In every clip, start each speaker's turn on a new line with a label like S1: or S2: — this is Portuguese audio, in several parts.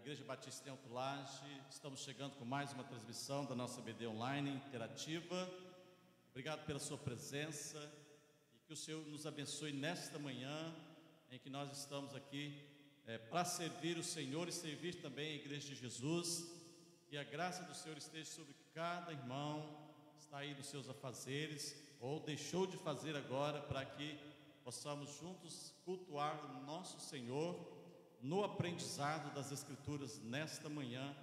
S1: Igreja Batista em Alto Laje. Estamos chegando com mais uma transmissão da nossa BD online interativa. Obrigado pela sua presença e que o Senhor nos abençoe nesta manhã em que nós estamos aqui para servir o Senhor e servir também a Igreja de Jesus. E a graça do Senhor esteja sobre cada irmão que está aí nos seus afazeres ou deixou de fazer agora, para que possamos juntos cultuar o nosso Senhor no aprendizado das Escrituras nesta manhã,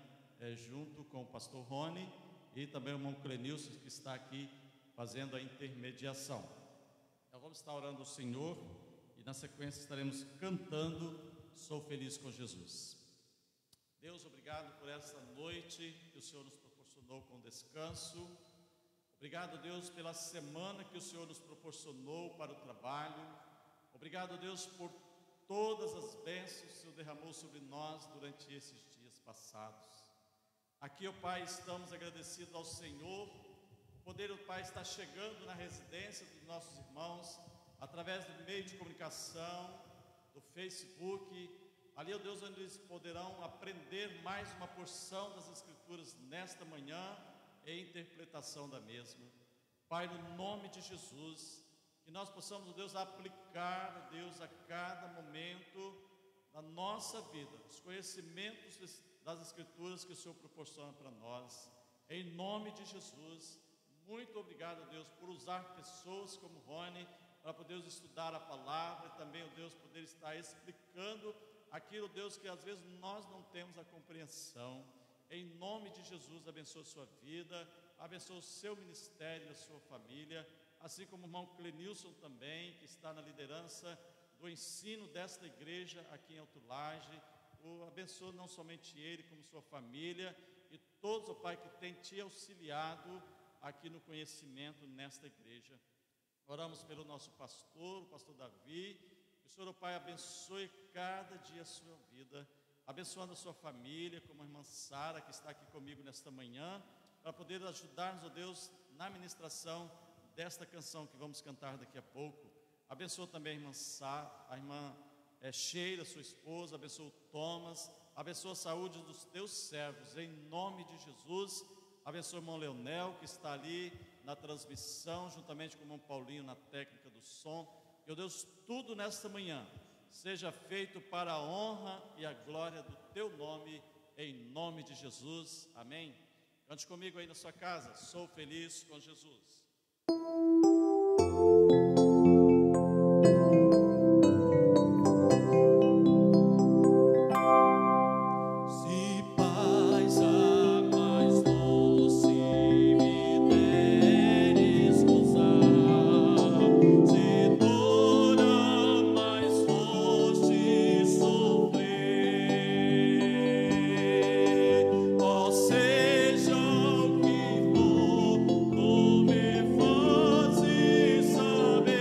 S1: junto com o pastor Rony e também o irmão Clenilson, que está aqui fazendo a intermediação. Então vamos estar orando ao Senhor e na sequência estaremos cantando Sou Feliz com Jesus. Deus, obrigado por essa noite que o Senhor nos proporcionou com descanso. Obrigado, Deus, pela semana que o Senhor nos proporcionou para o trabalho. Obrigado, Deus, por todas as bênçãos que o Senhor derramou sobre nós durante esses dias passados. Aqui, ó Pai, estamos agradecidos ao Senhor. O poder do Pai está chegando na residência dos nossos irmãos, através do meio de comunicação, do Facebook. Ali, ó Deus, onde eles poderão aprender mais uma porção das Escrituras nesta manhã e interpretação da mesma. Pai, no nome de Jesus, que nós possamos, ó Deus, aplicar, ó Deus, a cada momento da nossa vida, os conhecimentos das Escrituras que o Senhor proporciona para nós. Em nome de Jesus, muito obrigado, ó Deus, por usar pessoas como Rony, para poder estudar a palavra e também, ó Deus, poder estar explicando aquilo, Deus, que às vezes nós não temos a compreensão. Em nome de Jesus, abençoe a sua vida, abençoe o seu ministério e a sua família, assim como o irmão Clenilson também, que está na liderança do ensino desta igreja aqui em Alto Laje. Abençoe não somente ele, como sua família e todos, ó Pai, que tem te auxiliado aqui no conhecimento nesta igreja. Oramos pelo nosso pastor, o pastor Davi, que o Senhor, ó Pai, abençoe cada dia a sua vida, abençoando a sua família, como a irmã Sara, que está aqui comigo nesta manhã, para poder ajudar-nos, ó Deus, na ministração desta canção que vamos cantar daqui a pouco. Abençoa também a irmã Sá, a irmã Sheila, sua esposa, abençoa o Thomas, abençoa a saúde dos teus servos, em nome de Jesus. Abençoa o irmão Leonel, que está ali na transmissão, juntamente com o irmão Paulinho na técnica do som. Meu Deus, tudo nesta manhã seja feito para a honra e a glória do teu nome, em nome de Jesus, amém. Cante comigo aí na sua casa, sou feliz com Jesus.
S2: Seja o que for, tu me fazes saber.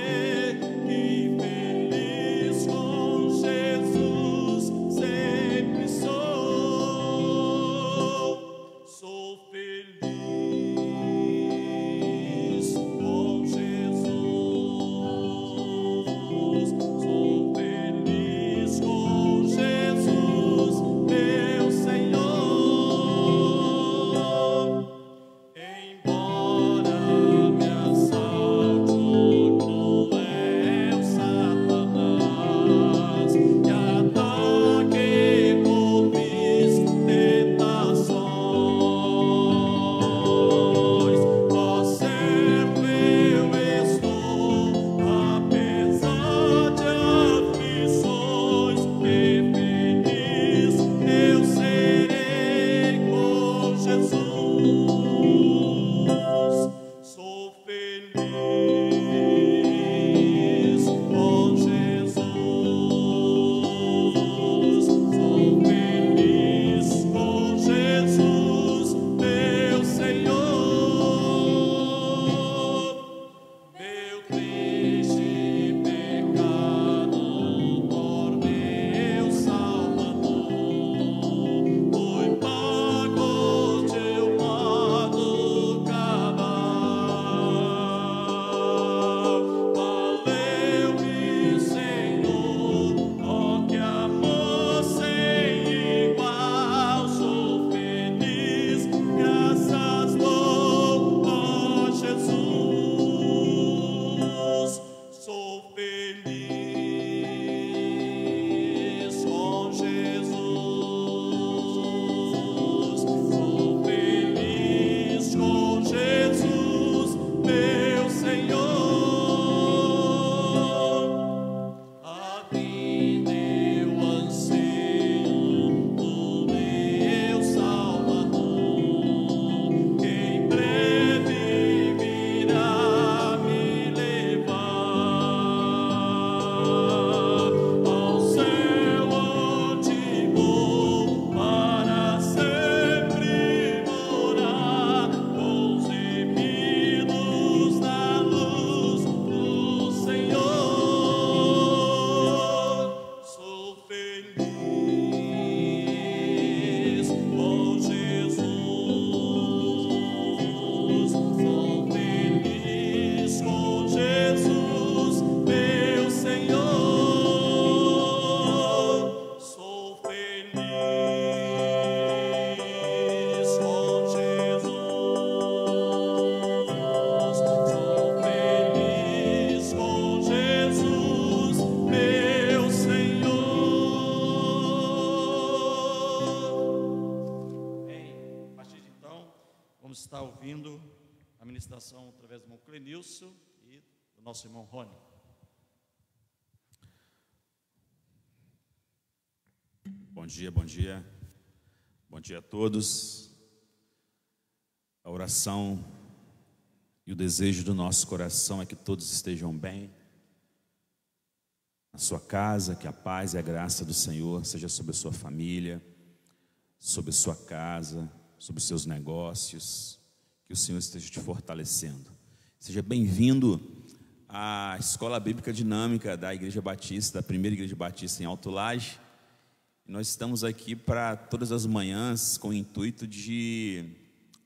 S1: estar ouvindo a ministração através do irmão Clenilson e do nosso irmão Rony.
S2: Bom dia, bom dia. Bom dia a todos. A oração e o desejo do nosso coração é que todos estejam bem na sua casa, que a paz e a graça do Senhor seja sobre a sua família, sobre a sua casa, sobre os seus negócios, que o Senhor esteja te fortalecendo. Seja bem-vindo à Escola Bíblica Dinâmica da Igreja Batista, da primeira Igreja Batista em Alto Laje. Nós estamos aqui para todas as manhãs com o intuito de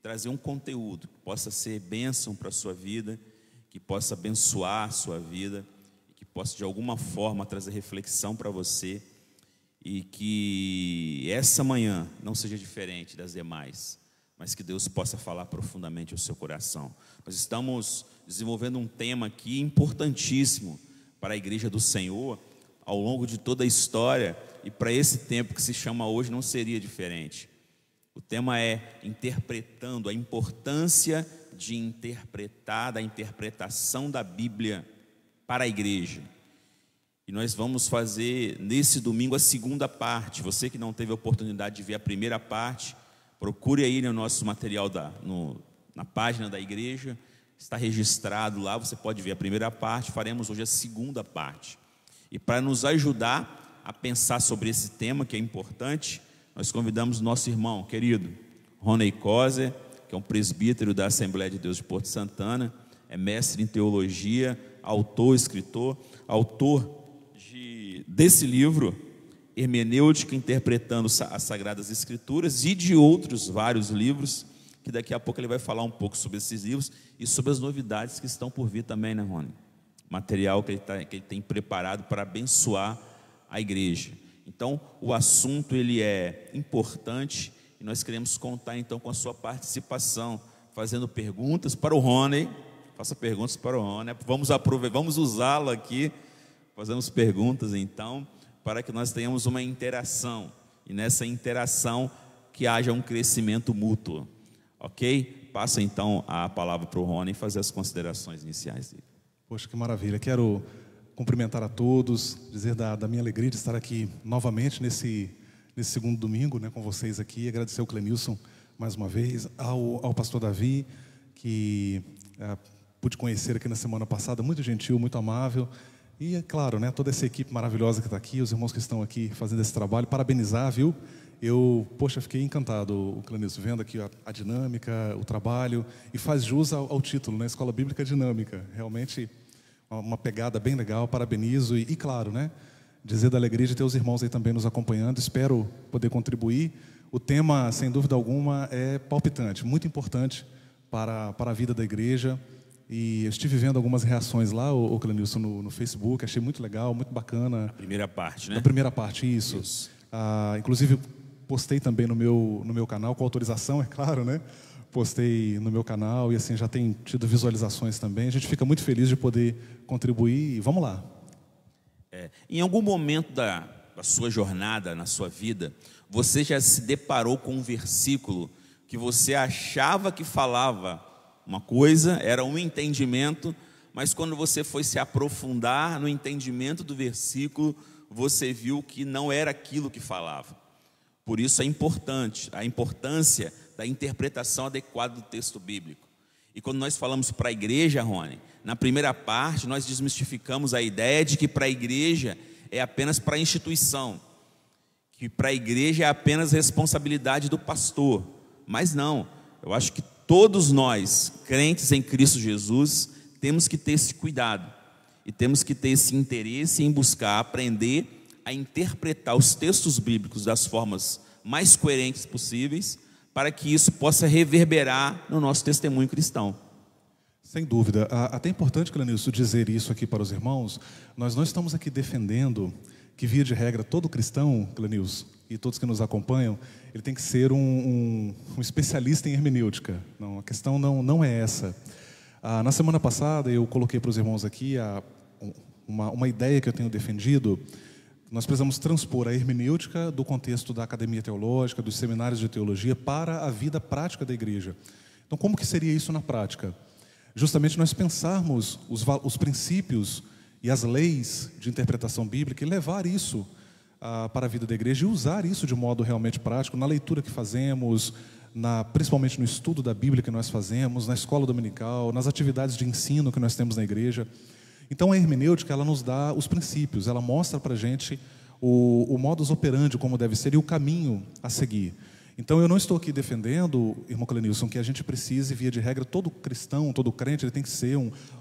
S2: trazer um conteúdo que possa ser bênção para a sua vida, que possa abençoar a sua vida, que possa de alguma forma trazer reflexão para você, e que essa manhã não seja diferente das demais, mas que Deus possa falar profundamente ao seu coração. Nós estamos desenvolvendo um tema aqui importantíssimo para a Igreja do Senhor ao longo de toda a história, e para esse tempo que se chama hoje não seria diferente. O tema é interpretando, a importância de interpretar, da interpretação da Bíblia para a igreja. E nós vamos fazer nesse domingo a segunda parte. Você que não teve a oportunidade de ver a primeira parte, procure aí no nosso material na página da igreja, está registrado lá, você pode ver a primeira parte, faremos hoje a segunda parte. E para nos ajudar a pensar sobre esse tema que é importante, nós convidamos nosso irmão querido Rony Kozer, que é um presbítero da Assembleia de Deus de Porto Santana, é mestre em teologia, autor, escritor, autor desse livro, Hermenêutica Interpretando as Sagradas Escrituras, e de outros vários livros, que daqui a pouco ele vai falar um pouco sobre esses livros e sobre as novidades que estão por vir também, né, Rony? Material que ele tem preparado para abençoar a igreja. Então, o assunto ele é importante e nós queremos contar então com a sua participação, fazendo perguntas para o Rony. Faça perguntas para o Rony. Vamos usá-lo aqui. Fazemos perguntas então, para que nós tenhamos uma interação, e nessa interação que haja um crescimento mútuo. Ok? Passa então a palavra para o Rony fazer as considerações iniciais dele.
S3: Poxa, que maravilha. Quero cumprimentar a todos, dizer da minha alegria de estar aqui novamente nesse segundo domingo, né, com vocês aqui. Agradecer ao Clenilson mais uma vez, ao pastor Davi, que pude conhecer aqui na semana passada, muito gentil, muito amável. E, é claro, né, toda essa equipe maravilhosa que está aqui, os irmãos que estão aqui fazendo esse trabalho, parabenizar, viu? Poxa, fiquei encantado, o Clenilson, vendo aqui a dinâmica, o trabalho, e faz jus ao título, né, Escola Bíblica Dinâmica. Realmente uma pegada bem legal, parabenizo. E claro, né, dizer da alegria de ter os irmãos aí também nos acompanhando, espero poder contribuir. O tema, sem dúvida alguma, é palpitante, muito importante para a vida da igreja. E eu estive vendo algumas reações lá, o Clenilson, no Facebook, achei muito legal, muito bacana.
S2: A primeira parte, né?
S3: A primeira parte, isso. Inclusive, postei também no meu canal, com autorização, é claro, né? Postei no meu canal e assim já tem tido visualizações também. A gente fica muito feliz de poder contribuir e vamos lá.
S2: Em algum momento da sua jornada, na sua vida, você já se deparou com um versículo que você achava que falava uma coisa, era um entendimento, mas quando você foi se aprofundar no entendimento do versículo, você viu que não era aquilo que falava. Por isso a importância da interpretação adequada do texto bíblico. E quando nós falamos para a igreja, Rony, na primeira parte nós desmistificamos a ideia de que para a igreja é apenas para a instituição, que para a igreja é apenas responsabilidade do pastor. Mas não, eu acho que todos nós, crentes em Cristo Jesus, temos que ter esse cuidado e temos que ter esse interesse em buscar aprender a interpretar os textos bíblicos das formas mais coerentes possíveis, para que isso possa reverberar no nosso testemunho cristão.
S3: Sem dúvida. Até é importante, Clenilson, dizer isso aqui para os irmãos. Nós não estamos aqui defendendo que, via de regra, todo cristão, Clenilson, e todos que nos acompanham, ele tem que ser um especialista em hermenêutica. Não, a questão não é essa. Na semana passada, eu coloquei para os irmãos aqui uma ideia que eu tenho defendido. Nós precisamos transpor a hermenêutica do contexto da academia teológica, dos seminários de teologia, para a vida prática da igreja. Então, como que seria isso na prática? Justamente nós pensarmos os princípios e as leis de interpretação bíblica e levar isso para a vida da igreja e usar isso de modo realmente prático, na leitura que fazemos, principalmente no estudo da Bíblia que nós fazemos, na escola dominical, nas atividades de ensino que nós temos na igreja. Então a hermenêutica, ela nos dá os princípios, ela mostra para a gente o modus operandi, como deve ser, e o caminho a seguir. Então eu não estou aqui defendendo, irmão Clenilson, que a gente precise, via de regra, todo cristão, todo crente, ele tem que ser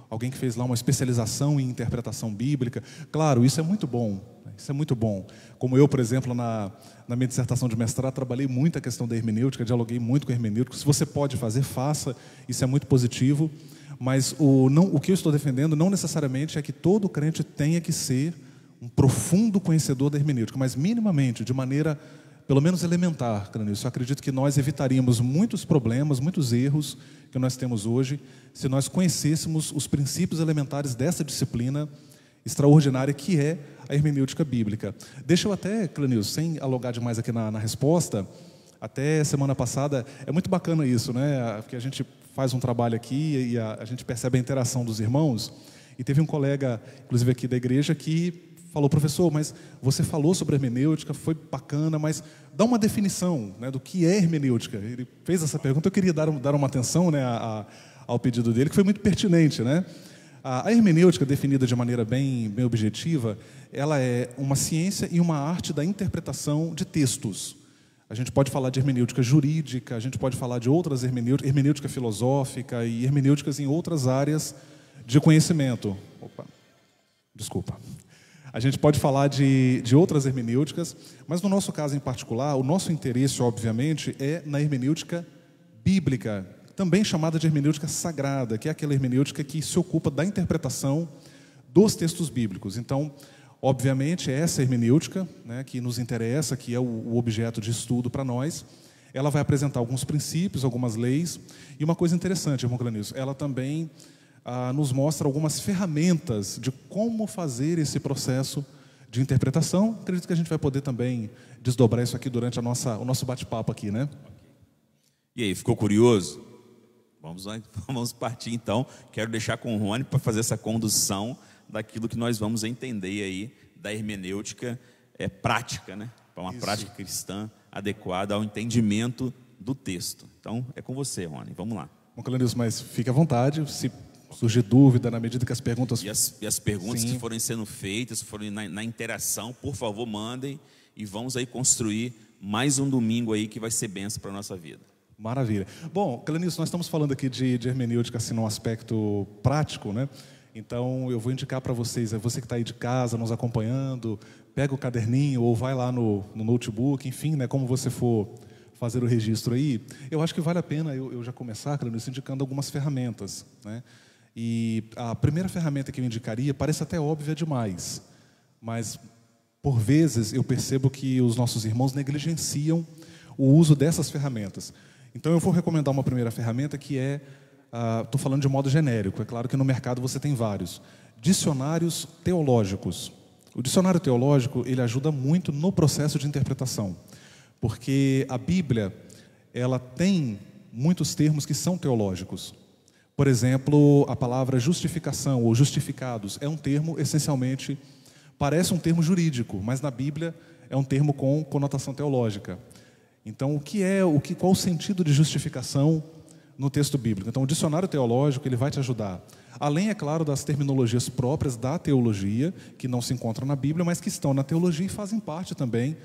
S3: alguém que fez lá uma especialização em interpretação bíblica. Claro, isso é muito bom, isso é muito bom. Como eu, por exemplo, na minha dissertação de mestrado, trabalhei muito a questão da hermenêutica, dialoguei muito com a hermenêutica. Se você pode fazer, faça, isso é muito positivo. Mas o que eu estou defendendo não necessariamente é que todo crente tenha que ser um profundo conhecedor da hermenêutica, mas minimamente, de maneira pelo menos elementar, Clenilson. Eu acredito que nós evitaríamos muitos problemas, muitos erros que nós temos hoje, se nós conhecêssemos os princípios elementares dessa disciplina extraordinária que é a hermenêutica bíblica. Deixa eu até, Clenilson, sem alongar demais aqui na resposta, até semana passada, é muito bacana isso, né? Porque a gente faz um trabalho aqui e a gente percebe a interação dos irmãos, e teve um colega, inclusive aqui da igreja, que falou: professor, mas você falou sobre hermenêutica, foi bacana, mas dá uma definição, né, do que é hermenêutica. Ele fez essa pergunta, eu queria dar uma atenção, né, ao pedido dele, que foi muito pertinente, né? A hermenêutica, definida de maneira bem objetiva, ela é uma ciência e uma arte da interpretação de textos. A gente pode falar de hermenêutica jurídica, a gente pode falar de outras hermenêutica filosófica e hermenêuticas em outras áreas de conhecimento. Desculpa. A gente pode falar de outras hermenêuticas, mas no nosso caso em particular, o nosso interesse, obviamente, é na hermenêutica bíblica, também chamada de hermenêutica sagrada, que é aquela hermenêutica que se ocupa da interpretação dos textos bíblicos. Então, obviamente, essa hermenêutica, né, que nos interessa, que é o objeto de estudo para nós, ela vai apresentar alguns princípios, algumas leis, e uma coisa interessante, irmão Clenilson, ela também nos mostra algumas ferramentas de como fazer esse processo de interpretação. Acredito que a gente vai poder também desdobrar isso aqui durante o nosso bate-papo aqui, né?
S2: E aí, ficou curioso? Vamos partir então. Quero deixar com o Rony para fazer essa condução daquilo que nós vamos entender aí da hermenêutica prática, né? Para uma prática cristã adequada ao entendimento do texto. Então, é com você, Rony. Vamos lá.
S3: Bom, Clenilson, mas fique à vontade, se surgir dúvida na medida que as perguntas...
S2: E as perguntas que forem sendo feitas, forem na interação, por favor, mandem, e vamos aí construir mais um domingo aí que vai ser bênção para a nossa vida.
S3: Maravilha. Bom, Clenilson, nós estamos falando aqui de hermenêutica assim, num aspecto prático, né? Então, eu vou indicar para vocês, você que está aí de casa, nos acompanhando, pega o caderninho ou vai lá no notebook, enfim, né, como você for fazer o registro aí, eu acho que vale a pena eu já começar, Clenilson, indicando algumas ferramentas, né? E a primeira ferramenta que eu indicaria parece até óbvia demais, mas, por vezes, eu percebo que os nossos irmãos negligenciam o uso dessas ferramentas. Então, eu vou recomendar uma primeira ferramenta que estou falando de modo genérico, é claro que no mercado você tem vários, dicionários teológicos. O dicionário teológico, ele ajuda muito no processo de interpretação, porque a Bíblia, ela tem muitos termos que são teológicos. Por exemplo, a palavra justificação ou justificados é um termo, essencialmente, parece um termo jurídico, mas na Bíblia é um termo com conotação teológica. Então, qual o sentido de justificação no texto bíblico? Então, o dicionário teológico, ele vai te ajudar. Além, é claro, das terminologias próprias da teologia, que não se encontram na Bíblia, mas que estão na teologia e fazem parte também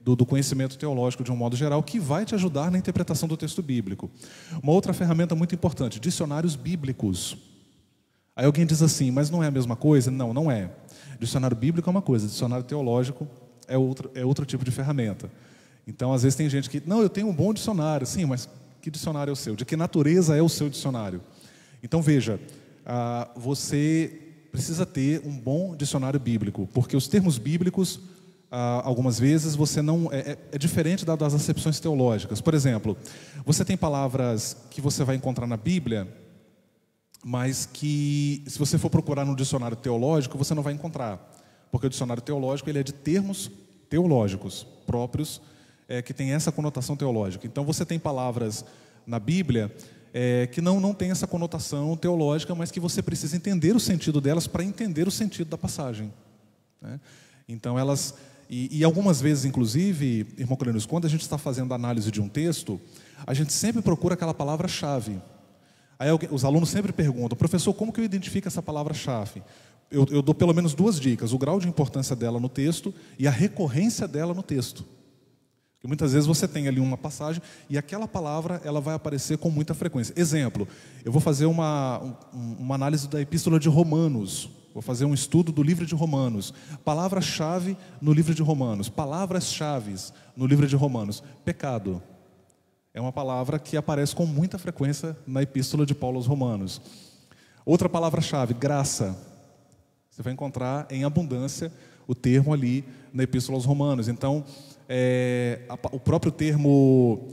S3: do conhecimento teológico de um modo geral, que vai te ajudar na interpretação do texto bíblico. Uma outra ferramenta muito importante, dicionários bíblicos. Aí alguém diz assim, mas não é a mesma coisa? Não, não é. Dicionário bíblico é uma coisa, dicionário teológico é outro tipo de ferramenta. Então, às vezes tem gente que, não, eu tenho um bom dicionário. Sim, mas que dicionário é o seu? De que natureza é o seu dicionário? Então, veja, você precisa ter um bom dicionário bíblico, porque os termos bíblicos, algumas vezes, você não é diferente das acepções teológicas. Por exemplo, você tem palavras que você vai encontrar na Bíblia, mas que, se você for procurar no dicionário teológico, você não vai encontrar, porque o dicionário teológico, ele é de termos teológicos próprios, que tem essa conotação teológica. Então, você tem palavras na Bíblia que não tem essa conotação teológica, mas que você precisa entender o sentido delas para entender o sentido da passagem, né? Então elas, e algumas vezes, inclusive, irmão Clênio, quando a gente está fazendo análise de um texto, a gente sempre procura aquela palavra-chave. Aí os alunos sempre perguntam: professor, como que eu identifico essa palavra-chave? Eu dou pelo menos 2 dicas: o grau de importância dela no texto e a recorrência dela no texto. Porque muitas vezes você tem ali uma passagem e aquela palavra ela vai aparecer com muita frequência. Exemplo, eu vou fazer uma análise da Epístola de Romanos, vou fazer um estudo do livro de Romanos. Palavra-chave no livro de Romanos, palavras-chave no livro de Romanos: pecado. É uma palavra que aparece com muita frequência na Epístola de Paulo aos Romanos. Outra palavra-chave: graça. Você vai encontrar em abundância o termo ali na Epístola aos Romanos. Então, o próprio termo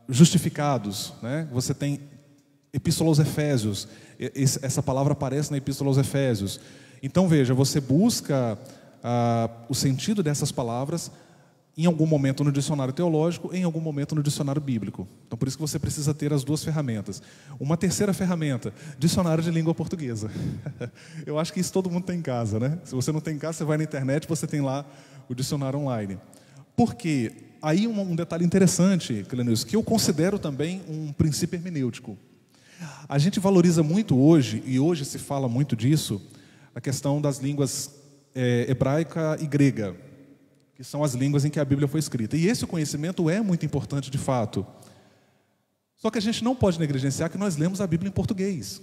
S3: justificados, né? Você tem Epístola aos Efésios, essa palavra aparece na Epístola aos Efésios. Então veja, você busca o sentido dessas palavras em algum momento no dicionário teológico, em algum momento no dicionário bíblico. Então por isso que você precisa ter as 2 ferramentas. Uma terceira ferramenta: dicionário de língua portuguesa. Eu acho que isso todo mundo tem em casa, né? Se você não tem em casa, você vai na internet, você tem lá o dicionário online. Por quê? Aí um detalhe interessante, Cleonilson, que eu considero também um princípio hermenêutico. A gente valoriza muito hoje, e hoje se fala muito disso, a questão das línguas hebraica e grega, que são as línguas em que a Bíblia foi escrita. E esse conhecimento é muito importante de fato. Só que a gente não pode negligenciar que nós lemos a Bíblia em português.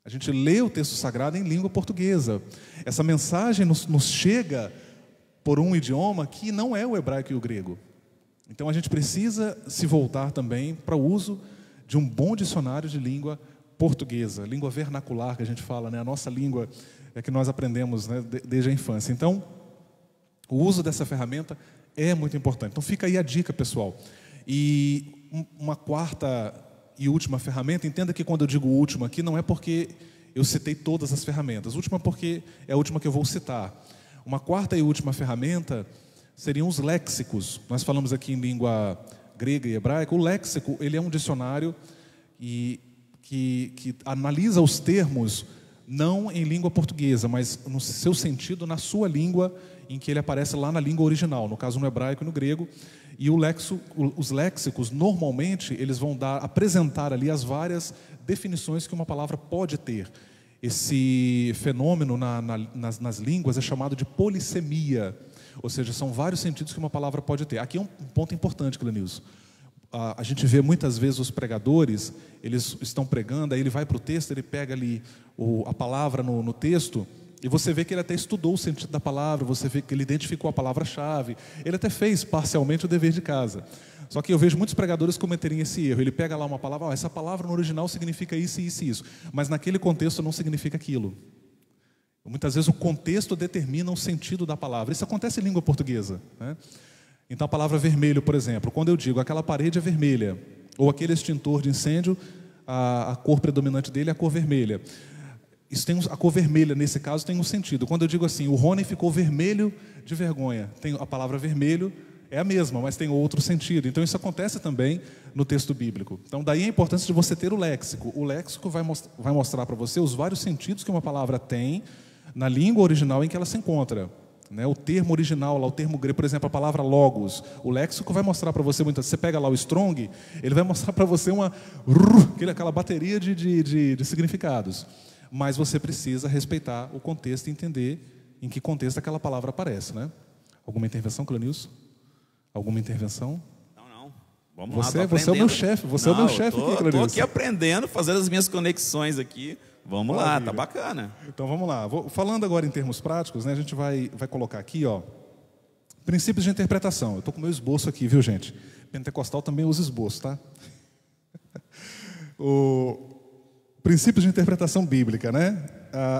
S3: A gente lê o texto sagrado em língua portuguesa. Essa mensagem nos chega por um idioma que não é o hebraico e o grego. Então a gente precisa se voltar também para o uso de um bom dicionário de língua portuguesa, língua vernacular que a gente fala, né? A nossa língua é que nós aprendemos, né, desde a infância. Então, o uso dessa ferramenta é muito importante. Então fica aí a dica, pessoal. E uma quarta e última ferramenta, entenda que quando eu digo última aqui, não é porque eu citei todas as ferramentas. Última porque é a última que eu vou citar. Uma quarta e última ferramenta seriam os léxicos. Nós falamos aqui em língua grega e hebraica. O léxico, ele é um dicionário que analisa os termos não em língua portuguesa, mas no seu sentido na sua língua, em que ele aparece lá na língua original, no caso no hebraico e no grego. E os léxicos, normalmente, eles vão apresentar ali as várias definições que uma palavra pode ter. Esse fenômeno nas línguas é chamado de polissemia, ou seja, são vários sentidos que uma palavra pode ter. Aqui é um ponto importante, Cleonilson. A gente vê muitas vezes os pregadores, eles estão pregando, aí ele vai para o texto, ele pega ali a palavra no texto, e você vê que ele até estudou o sentido da palavra, você vê que ele identificou a palavra-chave, ele até fez parcialmente o dever de casa. Só que eu vejo muitos pregadores cometerem esse erro. Ele pega lá uma palavra: essa palavra no original significa isso, isso e isso, mas naquele contexto não significa aquilo. Muitas vezes o contexto determina o sentido da palavra. Isso acontece em língua portuguesa, né? Então a palavra vermelho, por exemplo, quando eu digo aquela parede é vermelha, ou aquele extintor de incêndio, a cor predominante dele é a cor vermelha. Isso tem a cor vermelha, nesse caso, tem um sentido. Quando eu digo assim: o Rony ficou vermelho de vergonha, a palavra vermelho é a mesma, mas tem outro sentido. Então isso acontece também no texto bíblico. Então daí a importância de você ter o léxico. O léxico vai mostrar para você os vários sentidos que uma palavra tem na língua original em que ela se encontra, né? O termo original, lá, o termo grego, por exemplo, a palavra logos. O léxico vai mostrar para você muitas. Você pega lá o Strong, ele vai mostrar para você aquela bateria de significados. Mas você precisa respeitar o contexto e entender em que contexto aquela palavra aparece, né? Alguma intervenção, Cleonilson? Alguma intervenção?
S2: Não. Vamos lá,
S3: você é o meu chefe, é o meu chefe aqui, Cleonilson.
S2: Estou aqui aprendendo, fazendo as minhas conexões aqui. Vamos lá, tá bacana.
S3: Então vamos lá. Falando agora em termos práticos, né, a gente vai colocar aqui, ó, princípios de interpretação. Eu estou com o meu esboço aqui, viu, gente? Pentecostal também usa esboço, tá? Princípios de interpretação bíblica, né?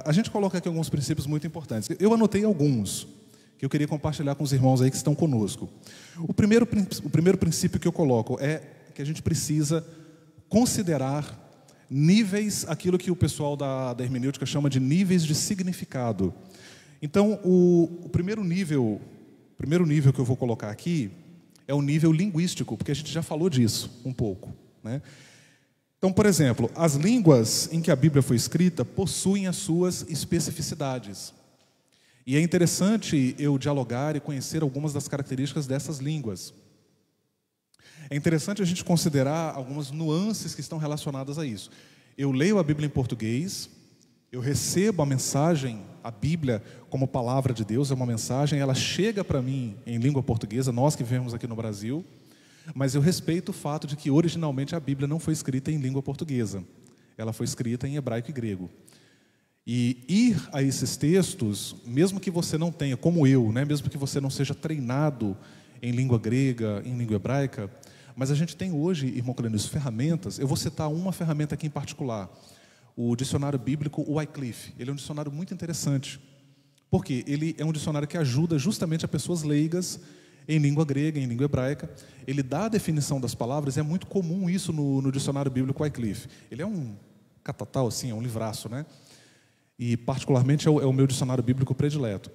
S3: A gente coloca aqui alguns princípios muito importantes. Eu anotei alguns que eu queria compartilhar com os irmãos aí que estão conosco. O primeiro princípio que eu coloco é que a gente precisa considerar níveis, aquilo que o pessoal da hermenêutica chama de níveis de significado. Então, o primeiro nível que eu vou colocar aqui é o nível linguístico, porque a gente já falou disso um pouco, né? Então, por exemplo, as línguas em que a Bíblia foi escrita possuem as suas especificidades. E é interessante eu dialogar e conhecer algumas das características dessas línguas. É interessante a gente considerar algumas nuances que estão relacionadas a isso. Eu leio a Bíblia em português, eu recebo a mensagem, a Bíblia como palavra de Deus, é uma mensagem, ela chega para mim em língua portuguesa, nós que vivemos aqui no Brasil, mas eu respeito o fato de que originalmente a Bíblia não foi escrita em língua portuguesa, ela foi escrita em hebraico e grego. E ir a esses textos, mesmo que você não tenha, como eu, né, mesmo que você não seja treinado em língua grega, em língua hebraica, mas a gente tem hoje, irmão Clenício, ferramentas. Eu vou citar uma ferramenta aqui em particular, o dicionário bíblico Wycliffe. Ele é um dicionário muito interessante, porque ele é um dicionário que ajuda justamente a pessoas leigas em língua grega, em língua hebraica. Ele dá a definição das palavras, é muito comum isso no dicionário bíblico Wycliffe. Ele é um catatal, assim, é um livraço, né? E particularmente é o meu dicionário bíblico predileto.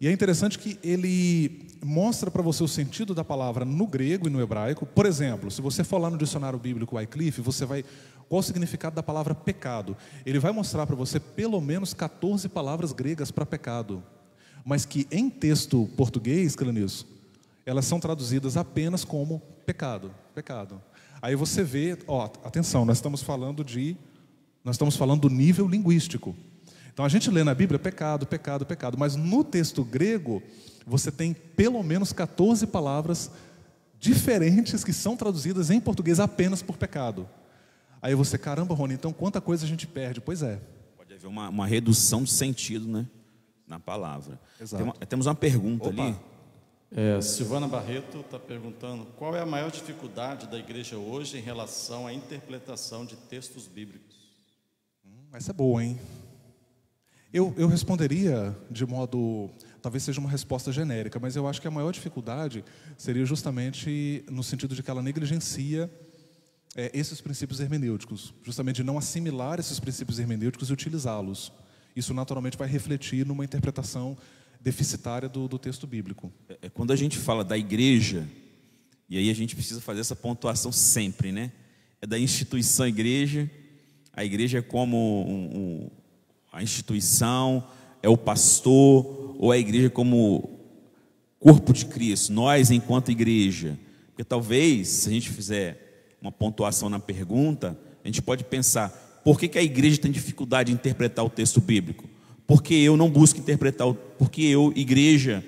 S3: E é interessante que ele mostra para você o sentido da palavra no grego e no hebraico. Por exemplo, se você for lá no dicionário bíblico Wycliffe, você vai... Qual o significado da palavra pecado? Ele vai mostrar para você pelo menos 14 palavras gregas para pecado, mas que em texto português, Clenício, elas são traduzidas apenas como pecado, pecado. Aí você vê, atenção, nós estamos falando do nível linguístico. Então a gente lê na Bíblia pecado, pecado, pecado, mas no texto grego você tem pelo menos 14 palavras diferentes que são traduzidas em português apenas por pecado. Aí você, caramba, Rony, então quanta coisa a gente perde? Pois é.
S2: Pode haver uma redução de sentido, né, na palavra.
S3: Exato.
S2: Temos uma pergunta ali.
S1: Silvana Barreto está perguntando qual é a maior dificuldade da igreja hoje em relação à interpretação de textos bíblicos.
S3: Essa é boa, hein? Eu responderia de modo, talvez seja uma resposta genérica, mas eu acho que a maior dificuldade seria justamente no sentido de que ela negligencia esses princípios hermenêuticos, justamente de não assimilar esses princípios hermenêuticos e utilizá-los. Isso naturalmente vai refletir numa interpretação deficitária do texto bíblico.
S2: Quando a gente fala da igreja, e aí a gente precisa fazer essa pontuação sempre, né? É da instituição igreja, a igreja é como a instituição, é o pastor, ou a igreja como corpo de Cristo, nós enquanto igreja. Porque talvez, se a gente fizer uma pontuação na pergunta, a gente pode pensar, por que a igreja tem dificuldade de interpretar o texto bíblico? Porque eu não busco interpretar, porque eu, igreja,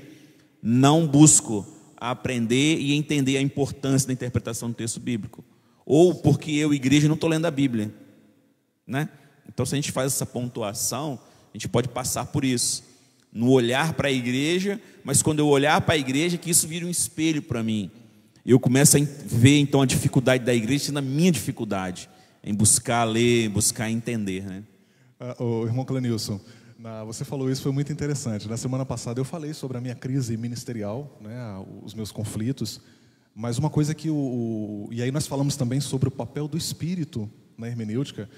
S2: não busco aprender e entender a importância da interpretação do texto bíblico. Ou porque eu, igreja, não estou lendo a Bíblia, né? Então, se a gente faz essa pontuação, a gente pode passar por isso, no olhar para a igreja, mas quando eu olhar para a igreja, que isso vira um espelho para mim. Eu começo a ver, então, a dificuldade da igreja sendo a minha dificuldade, em buscar ler, buscar entender, né?
S3: O irmão Clenício, você falou isso, foi muito interessante. Na semana passada eu falei sobre a minha crise ministerial, né, os meus conflitos, mas uma coisa que e aí nós falamos também sobre o papel do Espírito na hermenêutica.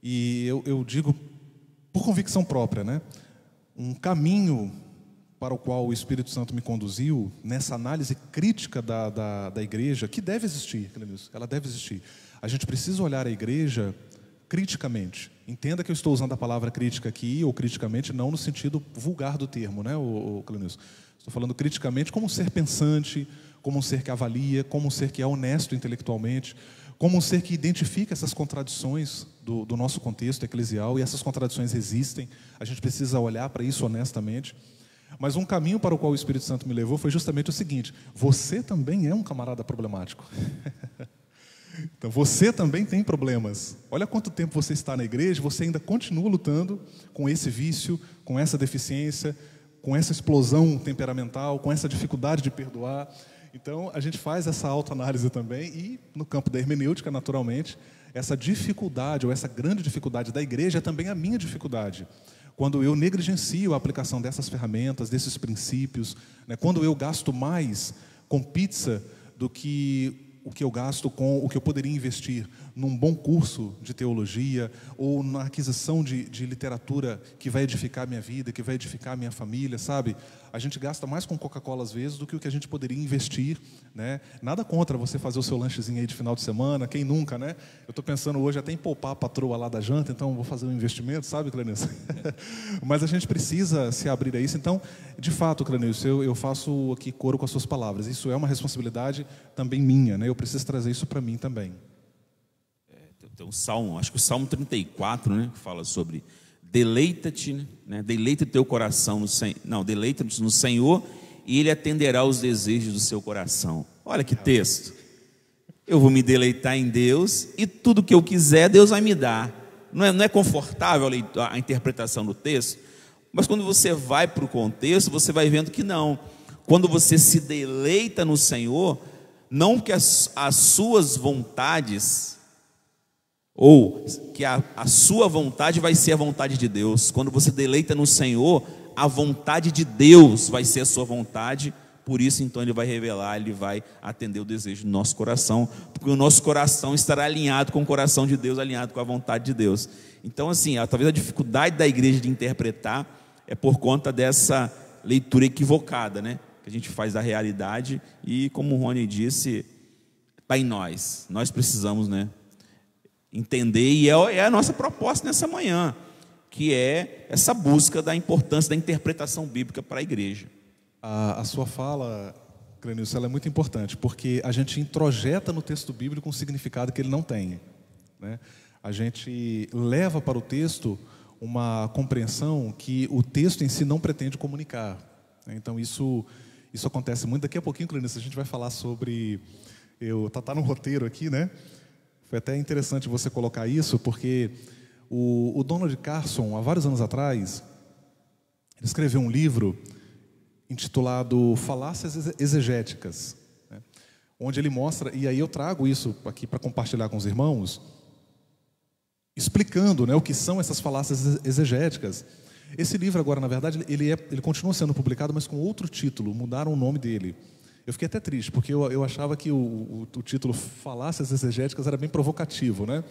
S3: E eu digo, por convicção própria, né? Um caminho para o qual o Espírito Santo me conduziu, nessa análise crítica da igreja, que deve existir, ela deve existir. A gente precisa olhar a igreja criticamente. Entenda que eu estou usando a palavra crítica aqui, ou criticamente, não no sentido vulgar do termo, né, Clenício? Estou falando criticamente como um ser pensante, como um ser que avalia, como um ser que é honesto intelectualmente, como um ser que identifica essas contradições do nosso contexto eclesial, e essas contradições existem, a gente precisa olhar para isso honestamente. Mas um caminho para o qual o Espírito Santo me levou foi justamente o seguinte: você também é um camarada problemático. Então você também tem problemas. Olha quanto tempo você está na igreja, você ainda continua lutando com esse vício, com essa deficiência, com essa explosão temperamental, com essa dificuldade de perdoar. Então, a gente faz essa autoanálise também, e no campo da hermenêutica, naturalmente, essa dificuldade, ou essa grande dificuldade da igreja é também a minha dificuldade. Quando eu negligencio a aplicação dessas ferramentas, desses princípios, né? Quando eu gasto mais com pizza do que o que eu gasto com o que eu poderia investir num bom curso de teologia, ou na aquisição de literatura que vai edificar a minha vida, que vai edificar a minha família, sabe? a gente gasta mais com Coca-Cola às vezes do que o que a gente poderia investir, né? Nada contra você fazer o seu lanchezinho aí de final de semana, quem nunca, né? Eu estou pensando hoje até em poupar a patroa lá da janta, então vou fazer um investimento, sabe, Clenilson? Mas a gente precisa se abrir a isso. Então, de fato, Clenilson, eu faço aqui coro com as suas palavras. Isso é uma responsabilidade também minha, né? Eu preciso trazer isso para mim também.
S2: Tem um salmo, acho que o Salmo 34, né, que fala sobre deleita-te, né, deleita o teu coração no Senhor, não, deleita-te no Senhor e Ele atenderá aos desejos do seu coração. Olha que texto. Eu vou me deleitar em Deus e tudo que eu quiser Deus vai me dar. Não é confortável a interpretação do texto, mas quando você vai para o contexto, você vai vendo que não. Quando você se deleita no Senhor, não que as suas vontades, ou que a sua vontade vai ser a vontade de Deus. Quando você deleita no Senhor, a vontade de Deus vai ser a sua vontade. Por isso, então, Ele vai revelar, Ele vai atender o desejo do nosso coração, porque o nosso coração estará alinhado com o coração de Deus, alinhado com a vontade de Deus. Então, assim, talvez a dificuldade da igreja de interpretar é por conta dessa leitura equivocada, né, que a gente faz da realidade. E, como o Rony disse, está em nós. Nós precisamos, né, entender, e é a nossa proposta nessa manhã, que é essa busca da importância da interpretação bíblica para a igreja.
S3: A sua fala, Clenilson, ela é muito importante, porque a gente introjeta no texto bíblico um significado que ele não tem, né? A gente leva para o texto uma compreensão que o texto em si não pretende comunicar. Então isso acontece muito. Daqui a pouquinho, Clenilson, a gente vai falar sobre... Tá no roteiro aqui, né? Foi até interessante você colocar isso, porque o Donald Carson, há vários anos atrás, ele escreveu um livro intitulado Falácias Exegéticas, né, onde ele mostra, e aí eu trago isso aqui para compartilhar com os irmãos, explicando, né, o que são essas falácias exegéticas. Esse livro agora, na verdade, ele continua sendo publicado, mas com outro título, mudaram o nome dele. Eu fiquei até triste, porque eu achava que o título Falácias Exegéticas era bem provocativo, né?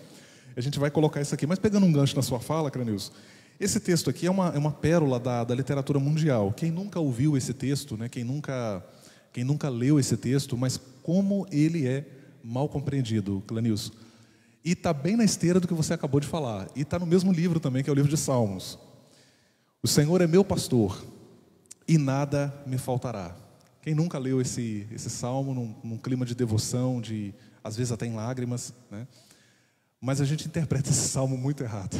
S3: A gente vai colocar isso aqui, mas pegando um gancho na sua fala, Clenilson, esse texto aqui é uma pérola da literatura mundial. Quem nunca ouviu esse texto, né? Quem nunca leu esse texto, mas como ele é mal compreendido, Clenilson. E está bem na esteira do que você acabou de falar. E está no mesmo livro também, que é o livro de Salmos. O Senhor é meu pastor, e nada me faltará. Quem nunca leu esse salmo num clima de devoção, às vezes até em lágrimas, né? Mas a gente interpreta esse salmo muito errado.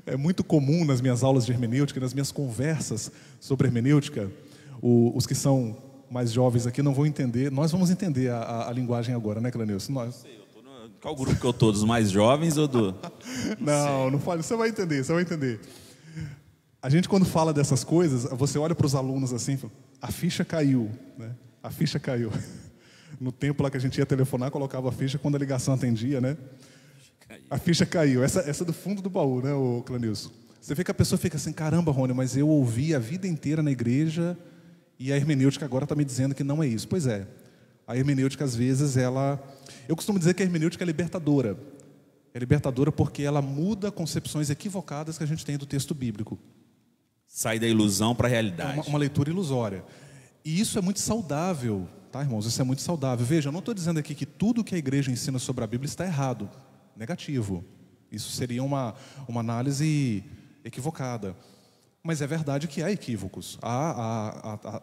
S3: É muito comum nas minhas aulas de hermenêutica, nas minhas conversas sobre hermenêutica, os que são mais jovens aqui não vão entender. Nós vamos entender a linguagem agora, né, Clenilson?
S2: Qual grupo que eu estou? Dos mais jovens ou do...
S3: Não fale, você vai entender. A gente, quando fala dessas coisas, você olha para os alunos assim, fala, a ficha caiu, né? A ficha caiu. No tempo lá que a gente ia telefonar, colocava a ficha quando a ligação atendia, né? A ficha caiu. Essa é do fundo do baú, né, o Clenilson? Você vê que a pessoa fica assim, caramba, Rony, mas eu ouvi a vida inteira na igreja e a hermenêutica agora está me dizendo que não é isso. Pois é. A hermenêutica, às vezes, eu costumo dizer que a hermenêutica é libertadora. É libertadora porque ela muda concepções equivocadas que a gente tem do texto bíblico.
S2: Sai da ilusão para a realidade.
S3: É uma leitura ilusória. E isso é muito saudável, tá, irmãos? Isso é muito saudável. Veja, eu não estou dizendo aqui que tudo que a igreja ensina sobre a Bíblia está errado. Negativo. Isso seria uma análise equivocada. Mas é verdade que há equívocos. Há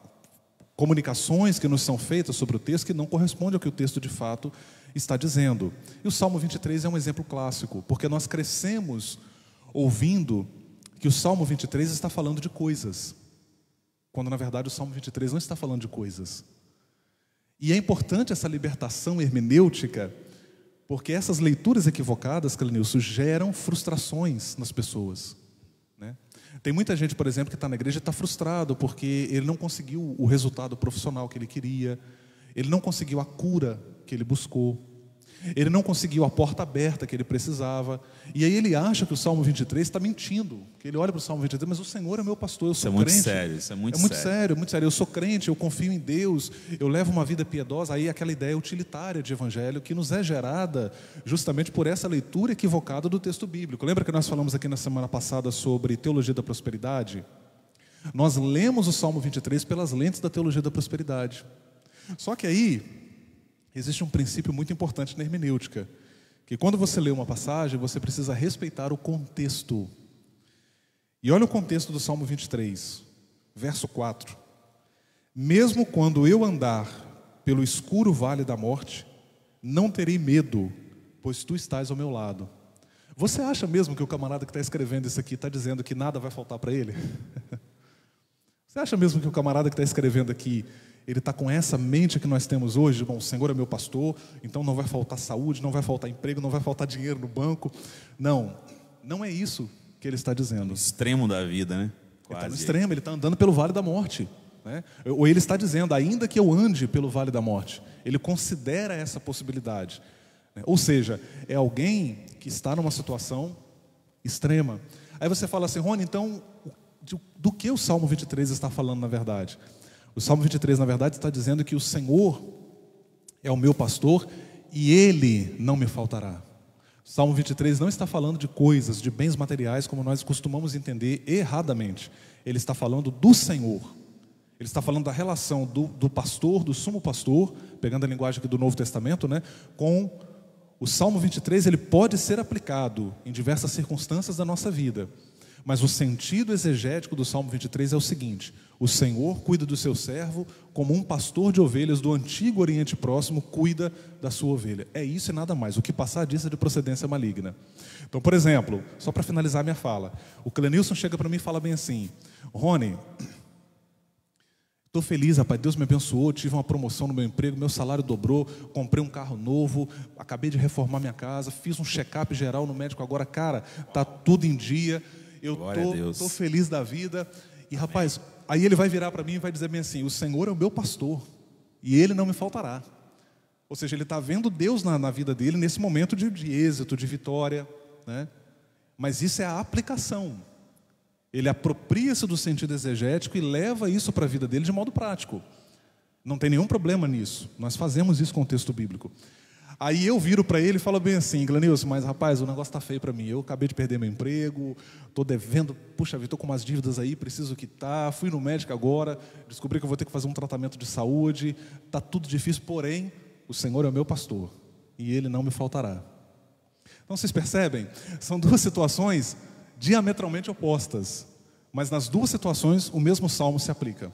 S3: comunicações que nos são feitas sobre o texto que não correspondem ao que o texto de fato está dizendo. E o Salmo 23 é um exemplo clássico, porque nós crescemos ouvindo que o Salmo 23 está falando de coisas, quando na verdade o Salmo 23 não está falando de coisas. E é importante essa libertação hermenêutica, porque essas leituras equivocadas, Clenilson, geram frustrações nas pessoas, né? Tem muita gente, por exemplo, que está na igreja e está frustrado porque ele não conseguiu o resultado profissional que ele queria, ele não conseguiu a cura que ele buscou, ele não conseguiu a porta aberta que ele precisava, e aí ele acha que o Salmo 23 está mentindo, que ele olha para o Salmo 23, mas o Senhor é meu pastor, eu sou crente.
S2: Isso é muito sério,
S3: muito sério, eu sou crente, eu confio em Deus, eu levo uma vida piedosa. Aí aquela ideia utilitária de evangelho que nos é gerada justamente por essa leitura equivocada do texto bíblico. Lembra que nós falamos aqui na semana passada sobre teologia da prosperidade? Nós lemos o Salmo 23 pelas lentes da teologia da prosperidade. Só que aí existe um princípio muito importante na hermenêutica, que quando você lê uma passagem, você precisa respeitar o contexto. E olha o contexto do Salmo 23, verso 4. Mesmo quando eu andar pelo escuro vale da morte, não terei medo, pois tu estás ao meu lado. Você acha mesmo que o camarada que está escrevendo isso aqui está dizendo que nada vai faltar para ele? Você acha mesmo que o camarada que está escrevendo aqui, ele está com essa mente que nós temos hoje? Bom, o Senhor é meu pastor, então não vai faltar saúde, não vai faltar emprego, não vai faltar dinheiro no banco. Não, não é isso que ele está dizendo.
S2: No extremo da vida, né?
S3: Ele está no extremo, ele está andando pelo vale da morte, né? Ou ele está dizendo, ainda que eu ande pelo vale da morte. Ele considera essa possibilidade, né? Ou seja, é alguém que está numa situação extrema. Aí você fala assim, Rony, então do que o Salmo 23 está falando na verdade? O Salmo 23 na verdade está dizendo que o Senhor é o meu pastor e Ele não me faltará. O Salmo 23 não está falando de coisas, de bens materiais, como nós costumamos entender erradamente. Ele está falando do Senhor. Ele está falando da relação do pastor, do sumo pastor, pegando a linguagem aqui do Novo Testamento, né, com o Salmo 23. Ele pode ser aplicado em diversas circunstâncias da nossa vida. Mas o sentido exegético do Salmo 23 é o seguinte: o Senhor cuida do seu servo como um pastor de ovelhas do antigo Oriente Próximo cuida da sua ovelha. É isso e nada mais. O que passar disso é de procedência maligna. Então, por exemplo, só para finalizar minha fala, o Clenilson chega para mim e fala bem assim: Rony, estou feliz, rapaz, Deus me abençoou, tive uma promoção no meu emprego, meu salário dobrou, comprei um carro novo, acabei de reformar minha casa, fiz um check-up geral no médico agora, cara, está tudo em dia. Eu estou feliz da vida. E rapaz, aí ele vai virar para mim e vai dizer bem assim: o Senhor é o meu pastor e Ele não me faltará. Ou seja, ele está vendo Deus na vida dele nesse momento de êxito, de vitória, né? Mas isso é a aplicação. Ele apropria-se do sentido exegético e leva isso para a vida dele de modo prático. Não tem nenhum problema nisso. Nós fazemos isso com o texto bíblico. Aí eu viro para ele e falo bem assim: Glenilson, mas rapaz, o negócio está feio para mim. Eu acabei de perder meu emprego, estou devendo, puxa vida, estou com umas dívidas aí, preciso quitar. Fui no médico agora, descobri que eu vou ter que fazer um tratamento de saúde. Está tudo difícil, porém, o Senhor é o meu pastor e Ele não me faltará. Então vocês percebem? São duas situações diametralmente opostas, mas nas duas situações o mesmo salmo se aplica.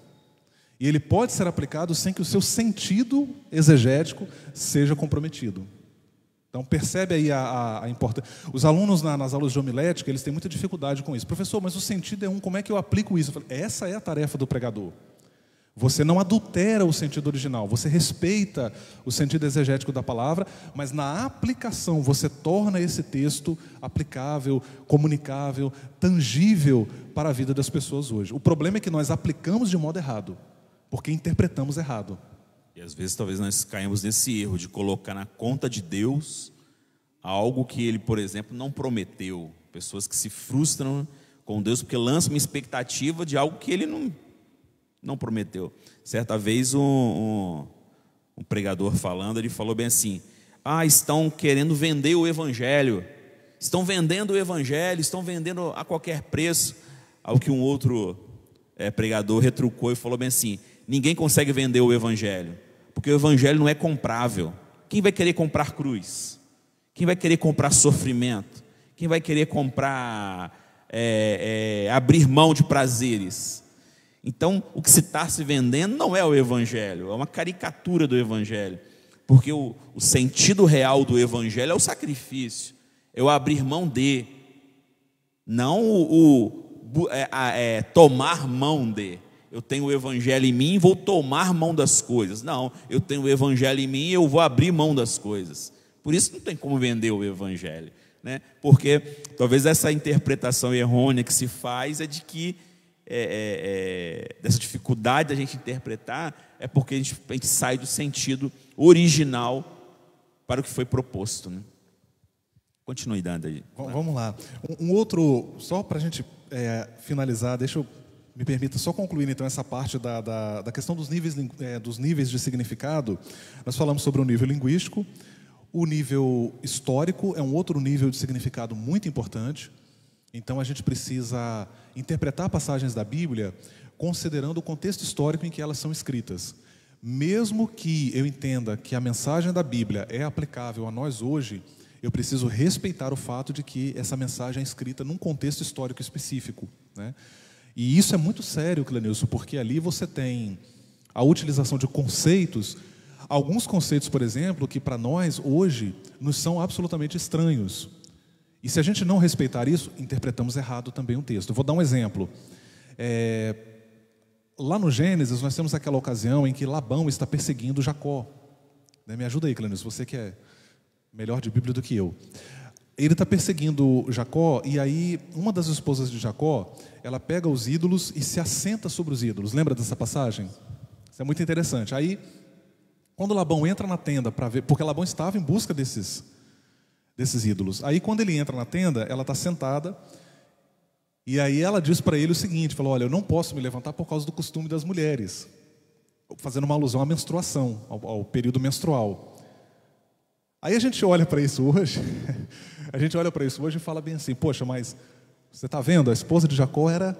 S3: E ele pode ser aplicado sem que o seu sentido exegético seja comprometido. Então percebe aí a importância. Os alunos nas aulas de homilética, eles têm muita dificuldade com isso. Professor, mas o sentido é como é que eu aplico isso? Eu falo, essa é a tarefa do pregador. Você não adultera o sentido original, você respeita o sentido exegético da palavra, mas na aplicação você torna esse texto aplicável, comunicável, tangível para a vida das pessoas hoje. O problema é que nós aplicamos de modo errado, porque interpretamos errado.
S2: E às vezes talvez nós caímos nesse erro de colocar na conta de Deus algo que Ele, por exemplo, não prometeu. Pessoas que se frustram com Deus porque lançam uma expectativa de algo que Ele não prometeu. Certa vez um pregador falando, ele falou bem assim: estão querendo vender o Evangelho, estão vendendo o Evangelho, estão vendendo a qualquer preço. Ao que um outro pregador retrucou e falou bem assim: ninguém consegue vender o Evangelho, porque o Evangelho não é comprável. Quem vai querer comprar cruz? Quem vai querer comprar sofrimento? Quem vai querer comprar abrir mão de prazeres? Então, o que se está se vendendo não é o Evangelho, é uma caricatura do Evangelho, porque o sentido real do Evangelho é o sacrifício, é o abrir mão de, não tomar mão de. Eu tenho o Evangelho em mim e vou tomar mão das coisas. Não, eu tenho o Evangelho em mim e eu vou abrir mão das coisas. Por isso não tem como vender o Evangelho, né? Porque talvez essa interpretação errônea que se faz é de que dessa dificuldade da gente interpretar é porque a gente sai do sentido original para o que foi proposto, né? Continue dando aí.
S3: Vamos lá. Um outro, só para a gente finalizar, me permita só concluir então essa parte da questão dos níveis de significado. Nós falamos sobre o nível linguístico. O nível histórico é um outro nível de significado muito importante. Então a gente precisa interpretar passagens da Bíblia considerando o contexto histórico em que elas são escritas. Mesmo que eu entenda que a mensagem da Bíblia é aplicável a nós hoje, eu preciso respeitar o fato de que essa mensagem é escrita num contexto histórico específico, né? E isso é muito sério, Clenilson, porque ali você tem a utilização de conceitos, alguns conceitos, por exemplo, que para nós hoje nos são absolutamente estranhos. E se a gente não respeitar isso, interpretamos errado também o texto. Eu vou dar um exemplo. Lá no Gênesis, nós temos aquela ocasião em que Labão está perseguindo Jacó. Me ajuda aí, Clenilson, você que é melhor de Bíblia do que eu. Ele está perseguindo Jacó, e aí uma das esposas de Jacó, ela pega os ídolos e se assenta sobre os ídolos. Lembra dessa passagem? Isso é muito interessante. Aí, quando Labão entra na tenda para ver, porque Labão estava em busca desses ídolos. Aí, quando ele entra na tenda, ela está sentada, e aí ela diz para ele o seguinte, falou, olha, eu não posso me levantar por causa do costume das mulheres, fazendo uma alusão à menstruação, ao período menstrual. Aí a gente olha para isso hoje, e fala bem assim, poxa, mas você está vendo, a esposa de Jacó era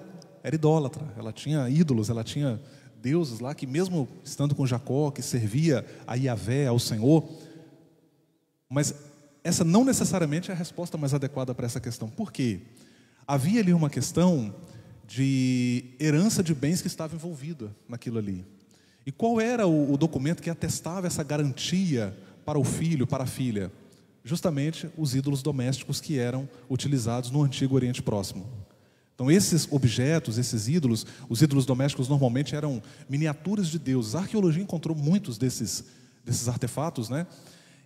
S3: idólatra, ela tinha ídolos, ela tinha deuses lá que mesmo estando com Jacó, que servia a Yahvé, ao Senhor, mas essa não necessariamente é a resposta mais adequada para essa questão. Por quê? Havia ali uma questão de herança de bens que estava envolvida naquilo ali. E qual era o documento que atestava essa garantia para o filho, para a filha? Justamente os ídolos domésticos que eram utilizados no Antigo Oriente Próximo. Então esses objetos, esses ídolos, os ídolos domésticos normalmente eram miniaturas de deuses. A arqueologia encontrou muitos desses artefatos, né?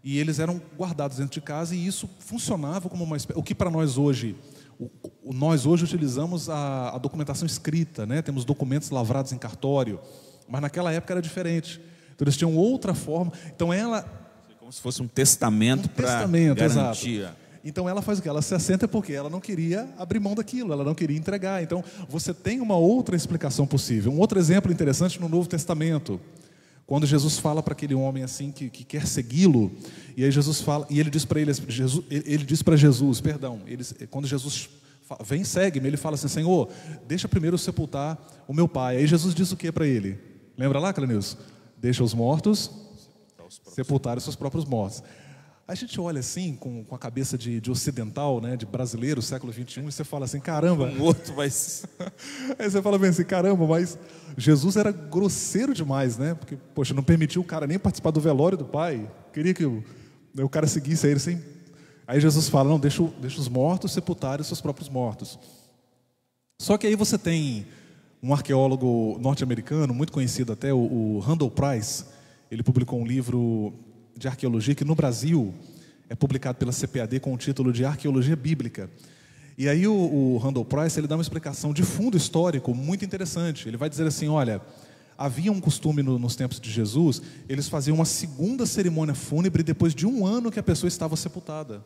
S3: E eles eram guardados dentro de casa, e isso funcionava como uma espécie... O que para nós hoje... Nós hoje utilizamos a documentação escrita, né? Temos documentos lavrados em cartório, mas naquela época era diferente. Então eles tinham outra forma. Então ela...
S2: Como se fosse um testamento para garantia.
S3: Exato. Então ela faz o quê? Ela se assenta porque ela não queria abrir mão daquilo, ela não queria entregar. Então você tem uma outra explicação possível. Um outro exemplo interessante no Novo Testamento, quando Jesus fala para aquele homem assim que quer segui-lo, e aí Jesus fala, e ele diz para Jesus, quando Jesus fala, vem, segue-me, ele fala assim, Senhor, deixa primeiro eu sepultar o meu pai. Aí Jesus diz o que para ele? Lembra lá, Clenilson? Deixa os mortos sepultar os seus próprios mortos. A gente olha assim, com a cabeça de ocidental, né, de brasileiro, século XXI, e você fala assim, caramba...
S2: Um outro vai...
S3: Aí você fala bem assim, caramba, mas Jesus era grosseiro demais, né? Porque, poxa, não permitiu o cara nem participar do velório do pai. Queria que o cara seguisse ele sem... Aí Jesus fala, não, deixa os mortos sepultarem os seus próprios mortos. Só que aí você tem um arqueólogo norte-americano, muito conhecido até, o Randall Price. Ele publicou um livro de arqueologia que no Brasil é publicado pela CPAD com o título de Arqueologia Bíblica. E aí o Randall Price, ele dá uma explicação de fundo histórico muito interessante. Ele vai dizer assim, olha, havia um costume nos tempos de Jesus, eles faziam uma segunda cerimônia fúnebre depois de 1 ano que a pessoa estava sepultada.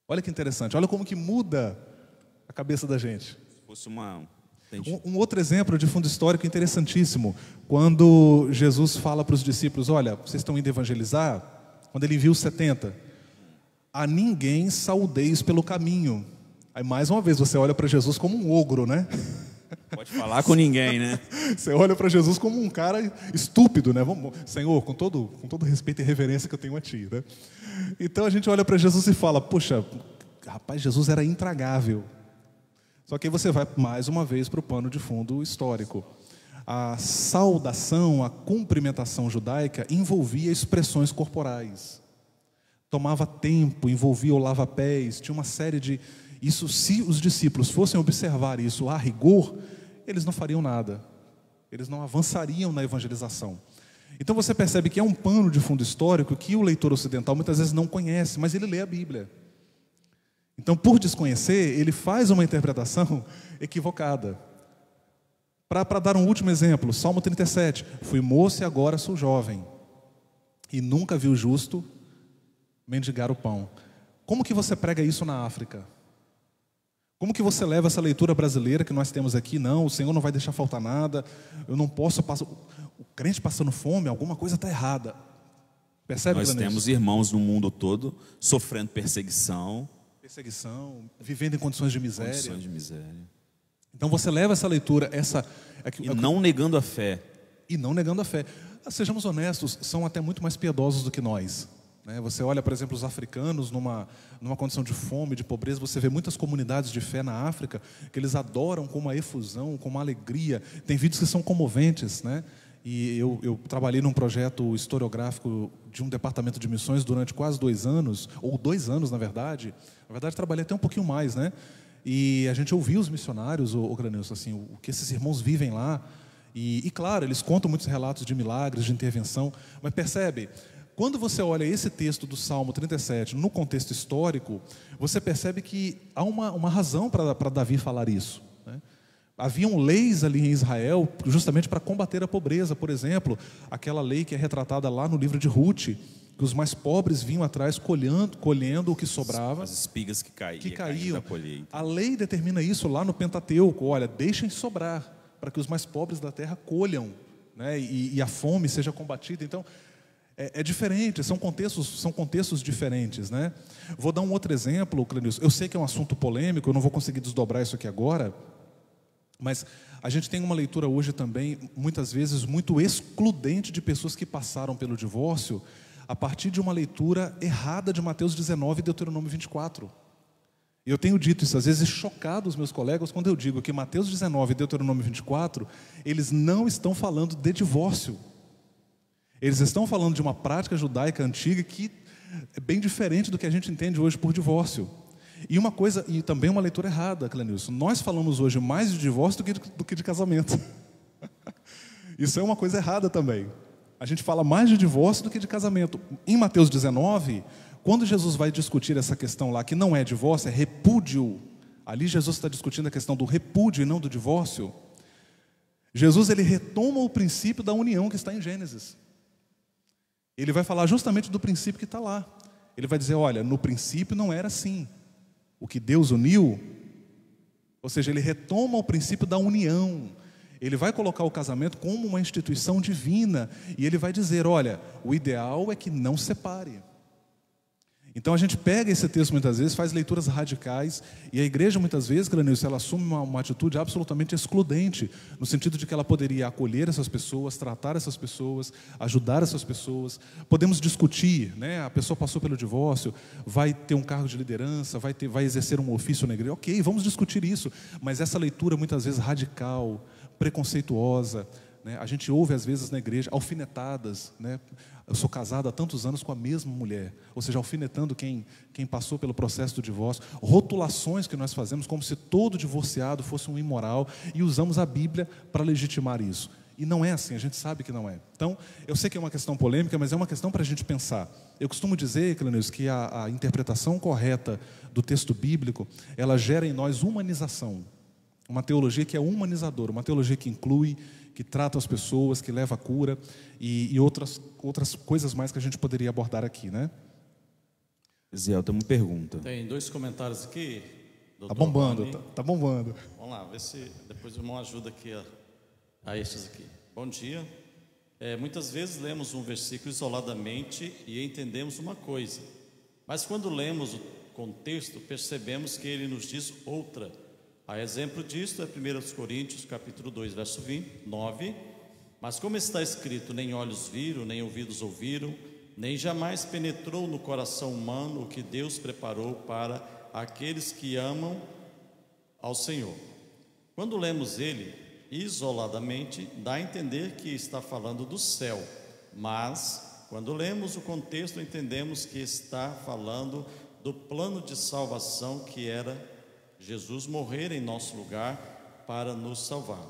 S3: Olha que interessante, olha como que muda a cabeça da gente.
S2: Se fosse uma...
S3: Um outro exemplo de fundo histórico interessantíssimo, quando Jesus fala para os discípulos, olha, vocês estão indo evangelizar, quando ele envia os 70, a ninguém saudeis pelo caminho. Aí mais uma vez você olha para Jesus como um ogro, né?
S2: Pode falar com ninguém, né?
S3: Você olha para Jesus como um cara estúpido, né? Senhor, com todo respeito e reverência que eu tenho a ti, né? Então a gente olha para Jesus e fala, poxa, rapaz, Jesus era intragável. Só que aí você vai mais uma vez para o pano de fundo histórico. A saudação, a cumprimentação judaica envolvia expressões corporais. Tomava tempo, envolvia o lava-pés, tinha uma série de... Isso, se os discípulos fossem observar isso a rigor, eles não fariam nada. Eles não avançariam na evangelização. Então você percebe que é um pano de fundo histórico que o leitor ocidental muitas vezes não conhece, mas ele lê a Bíblia. Então, por desconhecer, ele faz uma interpretação equivocada. Para dar um último exemplo, Salmo 37. Fui moço e agora sou jovem, e nunca vi o justo mendigar o pão. Como que você prega isso na África? Como que você leva essa leitura brasileira que nós temos aqui? Não, o Senhor não vai deixar faltar nada, eu não posso passar... O crente passando fome, alguma coisa está errada. Percebe,
S2: Nós temos irmãos no mundo todo sofrendo perseguição,
S3: vivendo em condições de miséria. Então você leva essa leitura,
S2: e não negando a fé.
S3: E não negando a fé. Sejamos honestos, são até muito mais piedosos do que nós. Você olha, por exemplo, os africanos numa condição de fome, de pobreza, você vê muitas comunidades de fé na África que eles adoram com uma efusão, com uma alegria. Tem vídeos que são comoventes, né? E eu trabalhei num projeto historiográfico de um departamento de missões durante quase 2 anos, ou 2 anos, na verdade. Na verdade, trabalhei até um pouquinho mais, né? E a gente ouvia os missionários, o Clenilson, assim, o que esses irmãos vivem lá. E claro, eles contam muitos relatos de milagres, de intervenção, mas percebe, quando você olha esse texto do Salmo 37 no contexto histórico, você percebe que há uma razão para Davi falar isso, né? Haviam leis ali em Israel justamente para combater a pobreza. Por exemplo, aquela lei que é retratada lá no livro de Ruth, que os mais pobres vinham atrás colhendo o que sobrava.
S2: As espigas que
S3: caíam
S2: da colheita.
S3: A lei determina isso lá no Pentateuco. Olha, deixem sobrar, para que os mais pobres da terra colham, né? E a fome seja combatida. Então, é diferente, são contextos diferentes, né? Vou dar um outro exemplo, Clenilson. Eu sei que é um assunto polêmico, eu não vou conseguir desdobrar isso aqui agora, mas a gente tem uma leitura hoje também, muitas vezes, muito excludente de pessoas que passaram pelo divórcio, a partir de uma leitura errada de Mateus 19 e Deuteronômio 24. Eu tenho dito isso, às vezes, chocado os meus colegas, quando eu digo que Mateus 19 e Deuteronômio 24, eles não estão falando de divórcio. Eles estão falando de uma prática judaica antiga que é bem diferente do que a gente entende hoje por divórcio. E também uma leitura errada, Clenilson. Nós falamos hoje mais de divórcio do que de casamento. Isso é uma coisa errada também. A gente fala mais de divórcio do que de casamento. Em Mateus 19, quando Jesus vai discutir essa questão lá, que não é divórcio, é repúdio. Ali Jesus está discutindo a questão do repúdio e não do divórcio. Jesus, ele retoma o princípio da união que está em Gênesis. Ele vai falar justamente do princípio que está lá. Ele vai dizer, olha, no princípio não era assim. O que Deus uniu, ou seja, ele retoma o princípio da união. Ele vai colocar o casamento como uma instituição divina. E ele vai dizer, olha, o ideal é que não separe. Então a gente pega esse texto muitas vezes, faz leituras radicais, e a igreja muitas vezes, Clenilson, ela assume uma atitude absolutamente excludente, no sentido de que ela poderia acolher essas pessoas, tratar essas pessoas, ajudar essas pessoas. Podemos discutir, né? A pessoa passou pelo divórcio, vai ter um cargo de liderança, vai exercer um ofício na igreja. Ok, vamos discutir isso, mas essa leitura muitas vezes radical, preconceituosa, né? A gente ouve às vezes na igreja alfinetadas, né? Eu sou casado há tantos anos com a mesma mulher, ou seja, alfinetando quem passou pelo processo do divórcio, rotulações que nós fazemos como se todo divorciado fosse um imoral, e usamos a Bíblia para legitimar isso. E não é assim, a gente sabe que não é. Então, eu sei que é uma questão polêmica, mas é uma questão para a gente pensar. Eu costumo dizer, Clenilson, que a interpretação correta do texto bíblico, ela gera em nós humanização. Uma teologia que é humanizadora, uma teologia que inclui, que trata as pessoas, que leva a cura e outras coisas mais que a gente poderia abordar aqui, né?
S2: Zé, tem uma pergunta.
S1: Tem 2 comentários aqui.
S3: Tá bombando, tá bombando.
S1: Vamos lá, ver se depois o irmão ajuda aqui a estes aqui. Bom dia. Muitas vezes lemos um versículo isoladamente e entendemos uma coisa, mas quando lemos o contexto, percebemos que ele nos diz outra. A exemplo disto é 1 Coríntios, capítulo 2, verso 9. Mas como está escrito, nem olhos viram, nem ouvidos ouviram, nem jamais penetrou no coração humano o que Deus preparou para aqueles que amam ao Senhor. Quando lemos ele isoladamente, dá a entender que está falando do céu, mas quando lemos o contexto, entendemos que está falando do plano de salvação, que era Jesus morrer em nosso lugar para nos salvar.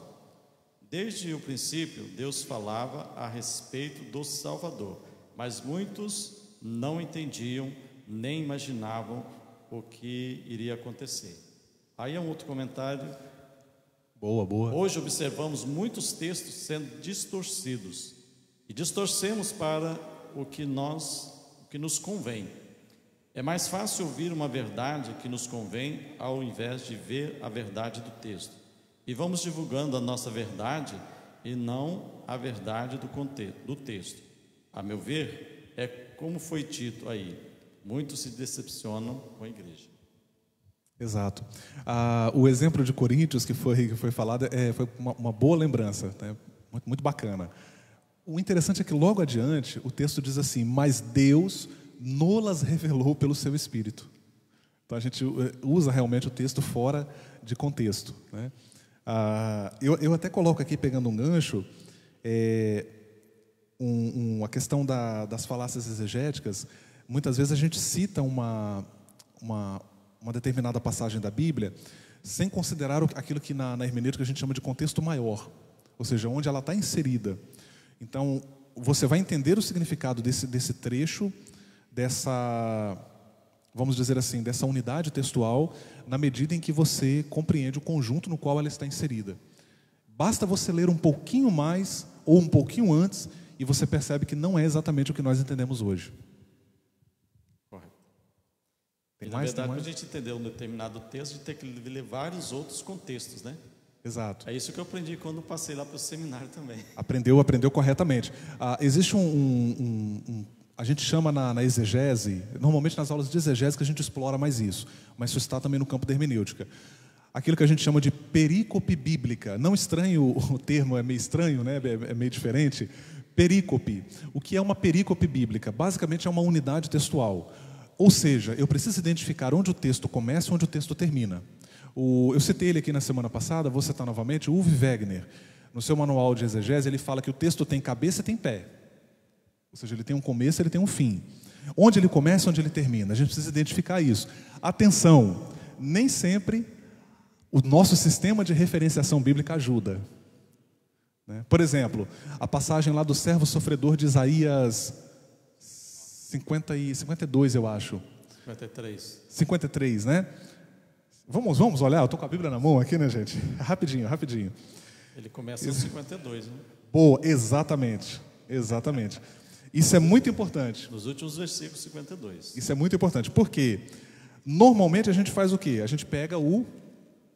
S1: Desde o princípio, Deus falava a respeito do Salvador, mas muitos não entendiam nem imaginavam o que iria acontecer. Aí é um outro comentário.
S3: Boa.
S1: Hoje observamos muitos textos sendo distorcidos e distorcemos para o que nos convém. É mais fácil ouvir uma verdade que nos convém ao invés de ver a verdade do texto. E vamos divulgando a nossa verdade e não a verdade do texto. A meu ver, é como foi dito aí, muitos se decepcionam com a igreja.
S3: Exato. O exemplo de Coríntios que foi falado foi uma boa lembrança, né? Muito, muito bacana. O interessante é que logo adiante o texto diz assim: mas Deus nos revelou pelo seu Espírito. Então a gente usa realmente o texto fora de contexto, né? Eu até coloco aqui, pegando um gancho, a questão das falácias exegéticas. Muitas vezes a gente cita uma determinada passagem da Bíblia sem considerar aquilo que na hermenêutica a gente chama de contexto maior, ou seja, onde ela está inserida. Então, você vai entender o significado desse trecho, vamos dizer assim, dessa unidade textual, na medida em que você compreende o conjunto no qual ela está inserida. Basta você ler um pouquinho mais ou um pouquinho antes e você percebe que não é exatamente o que nós entendemos hoje.
S1: Correto.
S3: Tem
S1: na
S3: mais?
S1: verdade, para a gente entender um determinado texto, a gente tem que ler vários outros contextos, né?
S3: Exato.
S1: É isso que eu aprendi quando passei lá para o seminário também.
S3: Aprendeu corretamente. Existe a gente chama na exegese, normalmente nas aulas de exegese que a gente explora mais isso, mas isso está também no campo da hermenêutica. Aquilo que a gente chama de perícope bíblica. Não estranho, o termo é meio estranho, né? É meio diferente. Perícope. O que é uma perícope bíblica? Basicamente é uma unidade textual. Ou seja, eu preciso identificar onde o texto começa e onde o texto termina. Eu citei ele aqui na semana passada, vou citar novamente, o Uwe Wegner. No seu manual de exegese, ele fala que o texto tem cabeça e tem pé. Ou seja, ele tem um começo e ele tem um fim. Onde ele começa e onde ele termina. A gente precisa identificar isso. Atenção, nem sempre o nosso sistema de referenciação bíblica ajuda. Por exemplo, a passagem lá do servo sofredor de Isaías 52, eu acho. 53, né? Vamos olhar, eu estou com a Bíblia na mão aqui, né, gente? Rapidinho.
S1: Ele começa no 52, né?
S3: Boa, exatamente. Isso é muito importante.
S1: Nos últimos versículos, 52.
S3: Isso é muito importante, porque normalmente a gente faz o quê? A gente pega o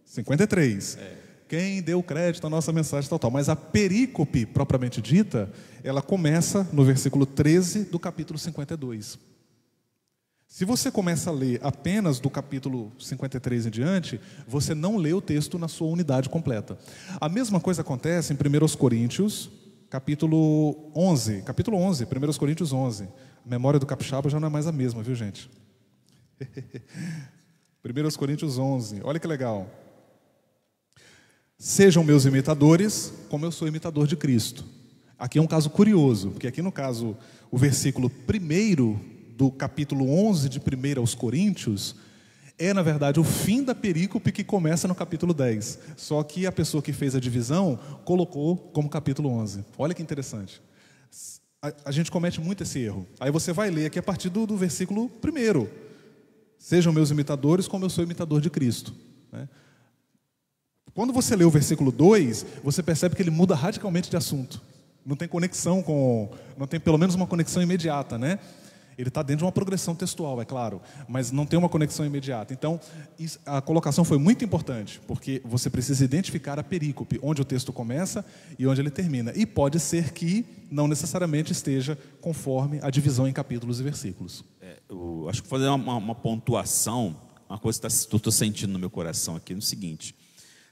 S3: 53. Quem deu crédito à nossa mensagem tal. Mas a perícope, propriamente dita, ela começa no versículo 13 do capítulo 52. Se você começa a ler apenas do capítulo 53 em diante, você não lê o texto na sua unidade completa. A mesma coisa acontece em 1 Coríntios, capítulo 11. Capítulo 11, 1 Coríntios 11. A memória do capixaba já não é mais a mesma, viu, gente? 1 Coríntios 11, olha que legal. Sejam meus imitadores, como eu sou imitador de Cristo. Aqui é um caso curioso, porque aqui no caso, o versículo 1 do capítulo 11 de 1 aos Coríntios é, na verdade, o fim da perícope que começa no capítulo 10. Só que a pessoa que fez a divisão colocou como capítulo 11. Olha que interessante. A gente comete muito esse erro. Aí você vai ler aqui a partir do versículo 1. Sejam meus imitadores, como eu sou imitador de Cristo. Quando você lê o versículo 2, você percebe que ele muda radicalmente de assunto. Não tem conexão não tem pelo menos uma conexão imediata, né? Ele está dentro de uma progressão textual, é claro, mas não tem uma conexão imediata. Então, a colocação foi muito importante, porque você precisa identificar a perícope, onde o texto começa e onde ele termina. E pode ser que não necessariamente esteja conforme a divisão em capítulos e versículos.
S2: Eu acho que vou fazer uma pontuação, uma coisa que eu estou sentindo no meu coração aqui, no seguinte.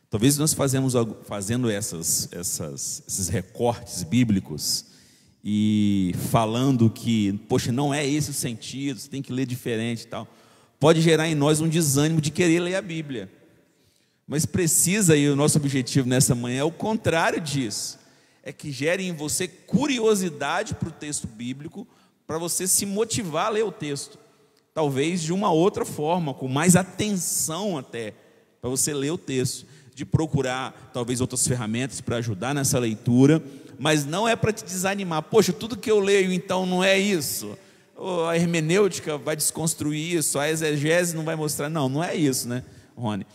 S2: Talvez nós fazendo esses recortes bíblicos e falando que, poxa, não é esse o sentido, você tem que ler diferente e tal, pode gerar em nós um desânimo de querer ler a Bíblia. Mas precisa, e o nosso objetivo nessa manhã é o contrário disso, é que gere em você curiosidade para o texto bíblico, para você se motivar a ler o texto, talvez de uma outra forma, com mais atenção até, para você ler o texto, de procurar talvez outras ferramentas para ajudar nessa leitura, mas não é para te desanimar. Poxa, tudo que eu leio então não é isso. A hermenêutica vai desconstruir isso, a exegese não vai mostrar. Não é isso, né, Rony?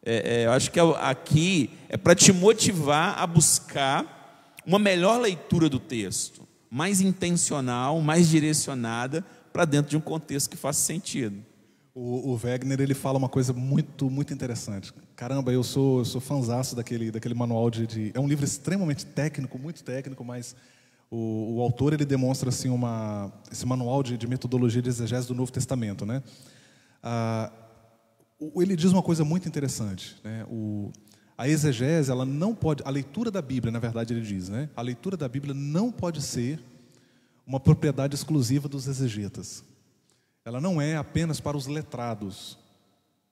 S2: Eu acho que aqui é para te motivar a buscar uma melhor leitura do texto, mais intencional, mais direcionada para dentro de um contexto que faça sentido.
S3: O Wegner, ele fala uma coisa muito, muito interessante. Caramba, eu sou fãzaço daquele manual é um livro extremamente técnico, muito técnico, mas o autor, ele demonstra assim, esse manual de metodologia de exegese do Novo Testamento, né? Ele diz uma coisa muito interessante, né? A exegese, ela não pode, a leitura da Bíblia, na verdade ele diz, né? A leitura da Bíblia não pode ser uma propriedade exclusiva dos exegetas. Ela não é apenas para os letrados,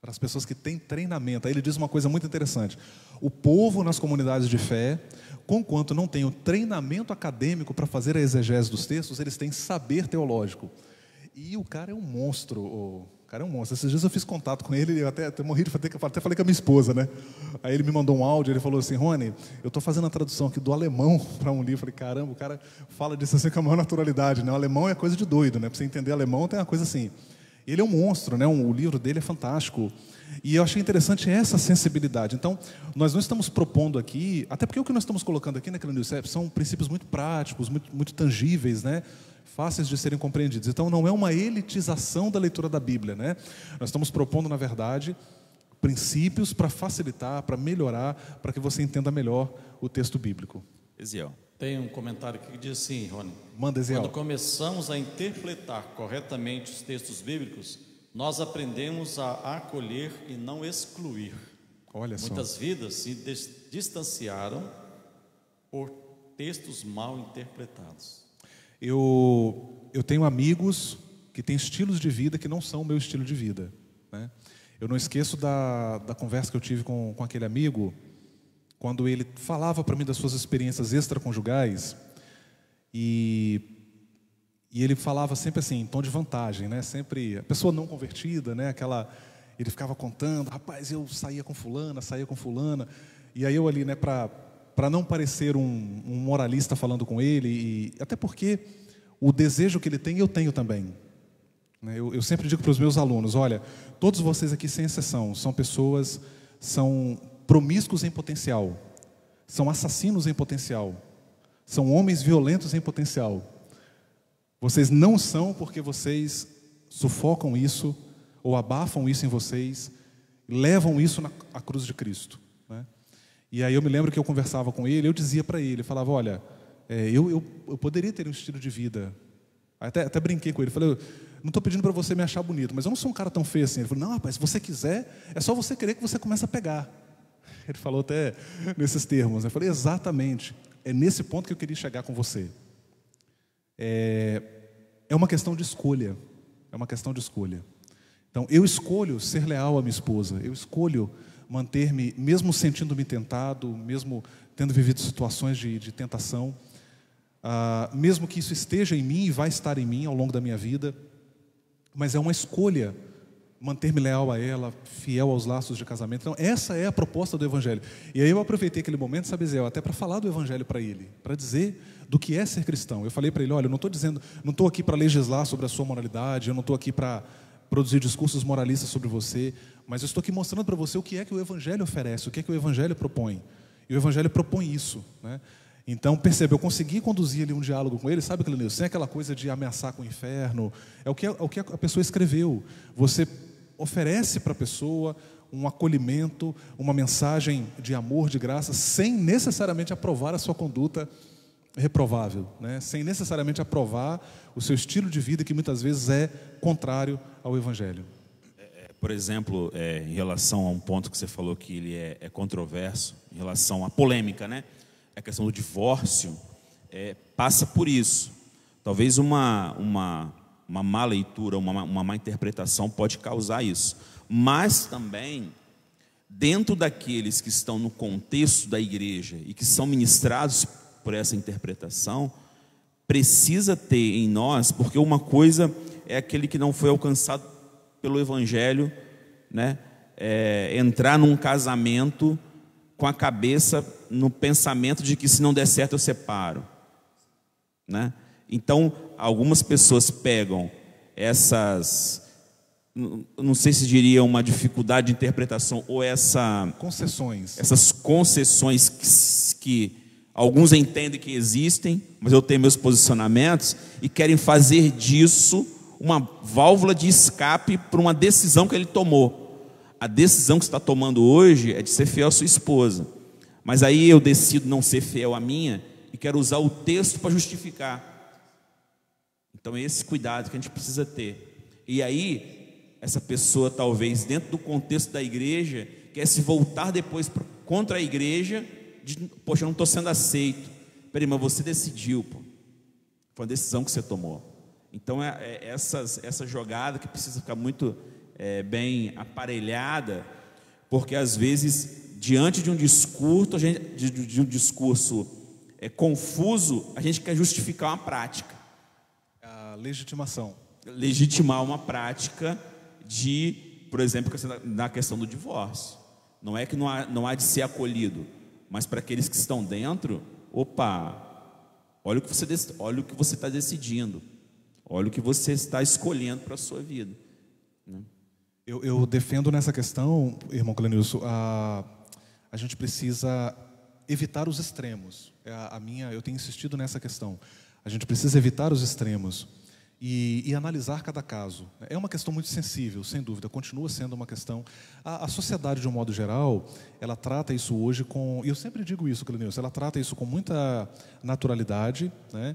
S3: para as pessoas que têm treinamento. Aí ele diz uma coisa muito interessante: o povo nas comunidades de fé, conquanto não tem o treinamento acadêmico para fazer a exegese dos textos, eles têm saber teológico. E o cara é um monstro, o cara é um monstro. Esses dias eu fiz contato com ele, eu até morri de fazer, até falei com a minha esposa, né? Aí ele me mandou um áudio, ele falou assim: Rony, eu estou fazendo a tradução aqui do alemão para um livro. Eu falei: caramba, o cara fala disso assim com a maior naturalidade, né? O alemão é coisa de doido, né? Para você entender alemão tem uma coisa assim. Ele é um monstro, né? O livro dele é fantástico. E eu achei interessante essa sensibilidade. Então, nós não estamos propondo aqui, até porque o que nós estamos colocando aqui naquele Newsep são princípios muito práticos, muito tangíveis, né? Fáceis de serem compreendidos. Então, não é uma elitização da leitura da Bíblia, né? Nós estamos propondo, na verdade, princípios para facilitar, para melhorar, para que você entenda melhor o texto bíblico.
S2: Eziel.
S1: Tem um comentário aqui que diz assim, Rony:
S3: Manda, Eziel.
S1: quando começamos a interpretar corretamente os textos bíblicos, nós aprendemos a acolher e não excluir.
S3: Olha só.
S1: Muitas vidas se distanciaram por textos mal interpretados.
S3: Eu tenho amigos que têm estilos de vida que não são o meu estilo de vida, né? Eu não esqueço da conversa que eu tive com aquele amigo, quando ele falava para mim das suas experiências extraconjugais, e ele falava sempre assim, em tom de vantagem, né? Sempre a pessoa não convertida, né? Ele ficava contando: rapaz, eu saía com fulana, e aí eu ali, né, para não parecer um moralista falando com ele, e até porque o desejo que ele tem, eu tenho também, né? Eu sempre digo para os meus alunos: olha, todos vocês aqui, sem exceção, são promíscuos em potencial, são assassinos em potencial, são homens violentos em potencial. Vocês não são porque vocês sufocam isso, ou abafam isso em vocês, levam isso à cruz de Cristo, né? E aí eu me lembro que eu conversava com ele, eu dizia para ele, eu falava: olha, eu poderia ter um estilo de vida, até brinquei com ele, falei: não estou pedindo para você me achar bonito, mas eu não sou um cara tão feio assim. Ele falou: não, rapaz, se você quiser, é só você querer que você comece a pegar. Ele falou até nesses termos. Eu falei: exatamente, é nesse ponto que eu queria chegar com você. É uma questão de escolha, Então, eu escolho ser leal à minha esposa, eu escolho manter-me, mesmo sentindo-me tentado, mesmo tendo vivido situações de tentação, mesmo que isso esteja em mim e vai estar em mim ao longo da minha vida, mas é uma escolha manter-me leal a ela, fiel aos laços de casamento. Então, essa é a proposta do Evangelho. E aí eu aproveitei aquele momento, sabe, Zé, até para falar do Evangelho para ele, para dizer do que é ser cristão. Eu falei para ele: olha, eu não estou aqui para legislar sobre a sua moralidade, eu não estou aqui para produzir discursos moralistas sobre você, mas eu estou aqui mostrando para você o que é que o Evangelho oferece, o que é que o Evangelho propõe. E o Evangelho propõe isso, né? Então, percebe, eu consegui conduzir ali um diálogo com ele, sabe, Clenilson, sem aquela coisa de ameaçar com o inferno. É o que a pessoa escreveu. Você oferece para a pessoa um acolhimento, uma mensagem de amor, de graça, sem necessariamente aprovar a sua conduta reprovável, né? Sem necessariamente aprovar o seu estilo de vida, que muitas vezes é contrário ao Evangelho.
S2: Por exemplo, em relação a um ponto que você falou que ele é controverso, em relação à polêmica, né? A questão do divórcio passa por isso. Talvez uma má leitura, uma má interpretação pode causar isso. Mas também, dentro daqueles que estão no contexto da igreja e que são ministrados por essa interpretação, precisa ter em nós, porque uma coisa é aquele que não foi alcançado pelo Evangelho, né? Entrar num casamento com a cabeça no pensamento de que se não der certo eu separo, né? Então, algumas pessoas pegam essas, não sei se diria uma dificuldade de interpretação ou essas concessões que alguns entendem que existem, mas eu tenho meus posicionamentos, e querem fazer disso uma válvula de escape para uma decisão que ele tomou. A decisão que você está tomando hoje é de ser fiel à sua esposa, mas aí eu decido não ser fiel à minha e quero usar o texto para justificar. Então é esse cuidado que a gente precisa ter. E aí essa pessoa, talvez, dentro do contexto da igreja, quer se voltar depois contra a igreja, poxa, eu não estou sendo aceito. Peraí, mas você decidiu, pô. Foi uma decisão que você tomou. Então, essa jogada que precisa ficar muito bem aparelhada, porque às vezes, diante de um discurso, confuso, a gente quer justificar uma prática.
S3: A legitimação.
S2: Legitimar uma prática por exemplo, na questão do divórcio. Não é que não há de ser acolhido, mas para aqueles que estão dentro, olha o que você está decidindo, olha o que você está escolhendo para a sua vida, né?
S3: Eu defendo nessa questão, irmão Clenilson, a gente precisa evitar os extremos. Eu tenho insistido nessa questão. A gente precisa evitar os extremos e analisar cada caso. É uma questão muito sensível, sem dúvida, continua sendo uma questão. A sociedade, de um modo geral, ela trata isso hoje e eu sempre digo isso, Clenilson, ela trata isso com muita naturalidade, né?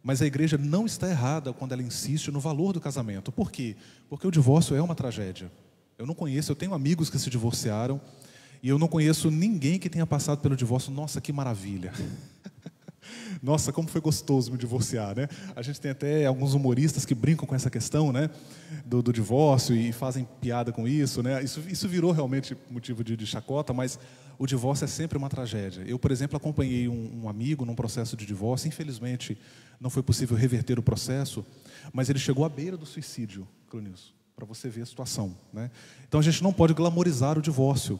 S3: Mas a igreja não está errada quando ela insiste no valor do casamento. Por quê? Porque o divórcio é uma tragédia. Eu tenho amigos que se divorciaram, e eu não conheço ninguém que tenha passado pelo divórcio. Nossa, que maravilha! Nossa, como foi gostoso me divorciar, né? A gente tem até alguns humoristas que brincam com essa questão, né, do divórcio e fazem piada com isso, né? Isso virou realmente motivo de chacota, mas o divórcio é sempre uma tragédia. Eu, por exemplo, acompanhei um amigo num processo de divórcio. Infelizmente, não foi possível reverter o processo, mas ele chegou à beira do suicídio, Clenilson, para você ver a situação, né? Então, a gente não pode glamorizar o divórcio.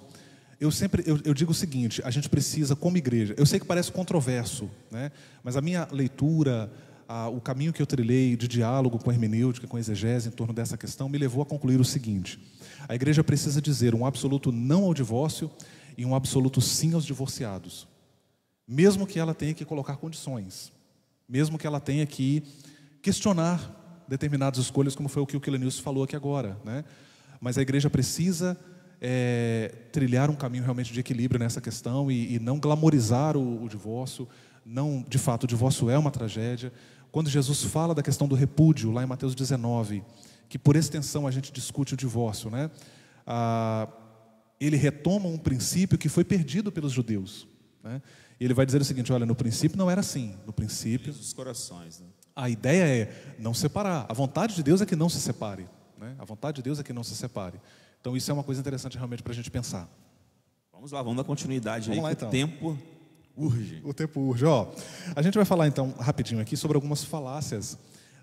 S3: Eu digo o seguinte: a gente precisa, como igreja, eu sei que parece controverso, né? Mas a minha leitura, o caminho que eu trilhei de diálogo com a hermenêutica, com a exegese em torno dessa questão, me levou a concluir o seguinte: a igreja precisa dizer um absoluto não ao divórcio e um absoluto sim aos divorciados, mesmo que ela tenha que colocar condições, mesmo que ela tenha que questionar determinadas escolhas, como foi o que o Clenilson falou aqui agora, né? Mas a igreja precisa trilhar um caminho realmente de equilíbrio nessa questão e não glamorizar o divórcio. Não, de fato, o divórcio é uma tragédia. Quando Jesus fala da questão do repúdio, lá em Mateus 19, que por extensão a gente discute o divórcio, né? Ele retoma um princípio que foi perdido pelos judeus, né? Ele vai dizer o seguinte: olha, no princípio não era assim. No princípio,
S2: os corações, né?
S3: A ideia é não separar. A vontade de Deus é que não se separe, né? A vontade de Deus é que não se separe. Então, isso é uma coisa interessante realmente para a gente pensar.
S2: Vamos lá, vamos dar continuidade. Vamos
S3: aí,
S2: lá, então. O tempo urge.
S3: O tempo urge. A gente vai falar, então, rapidinho aqui sobre algumas falácias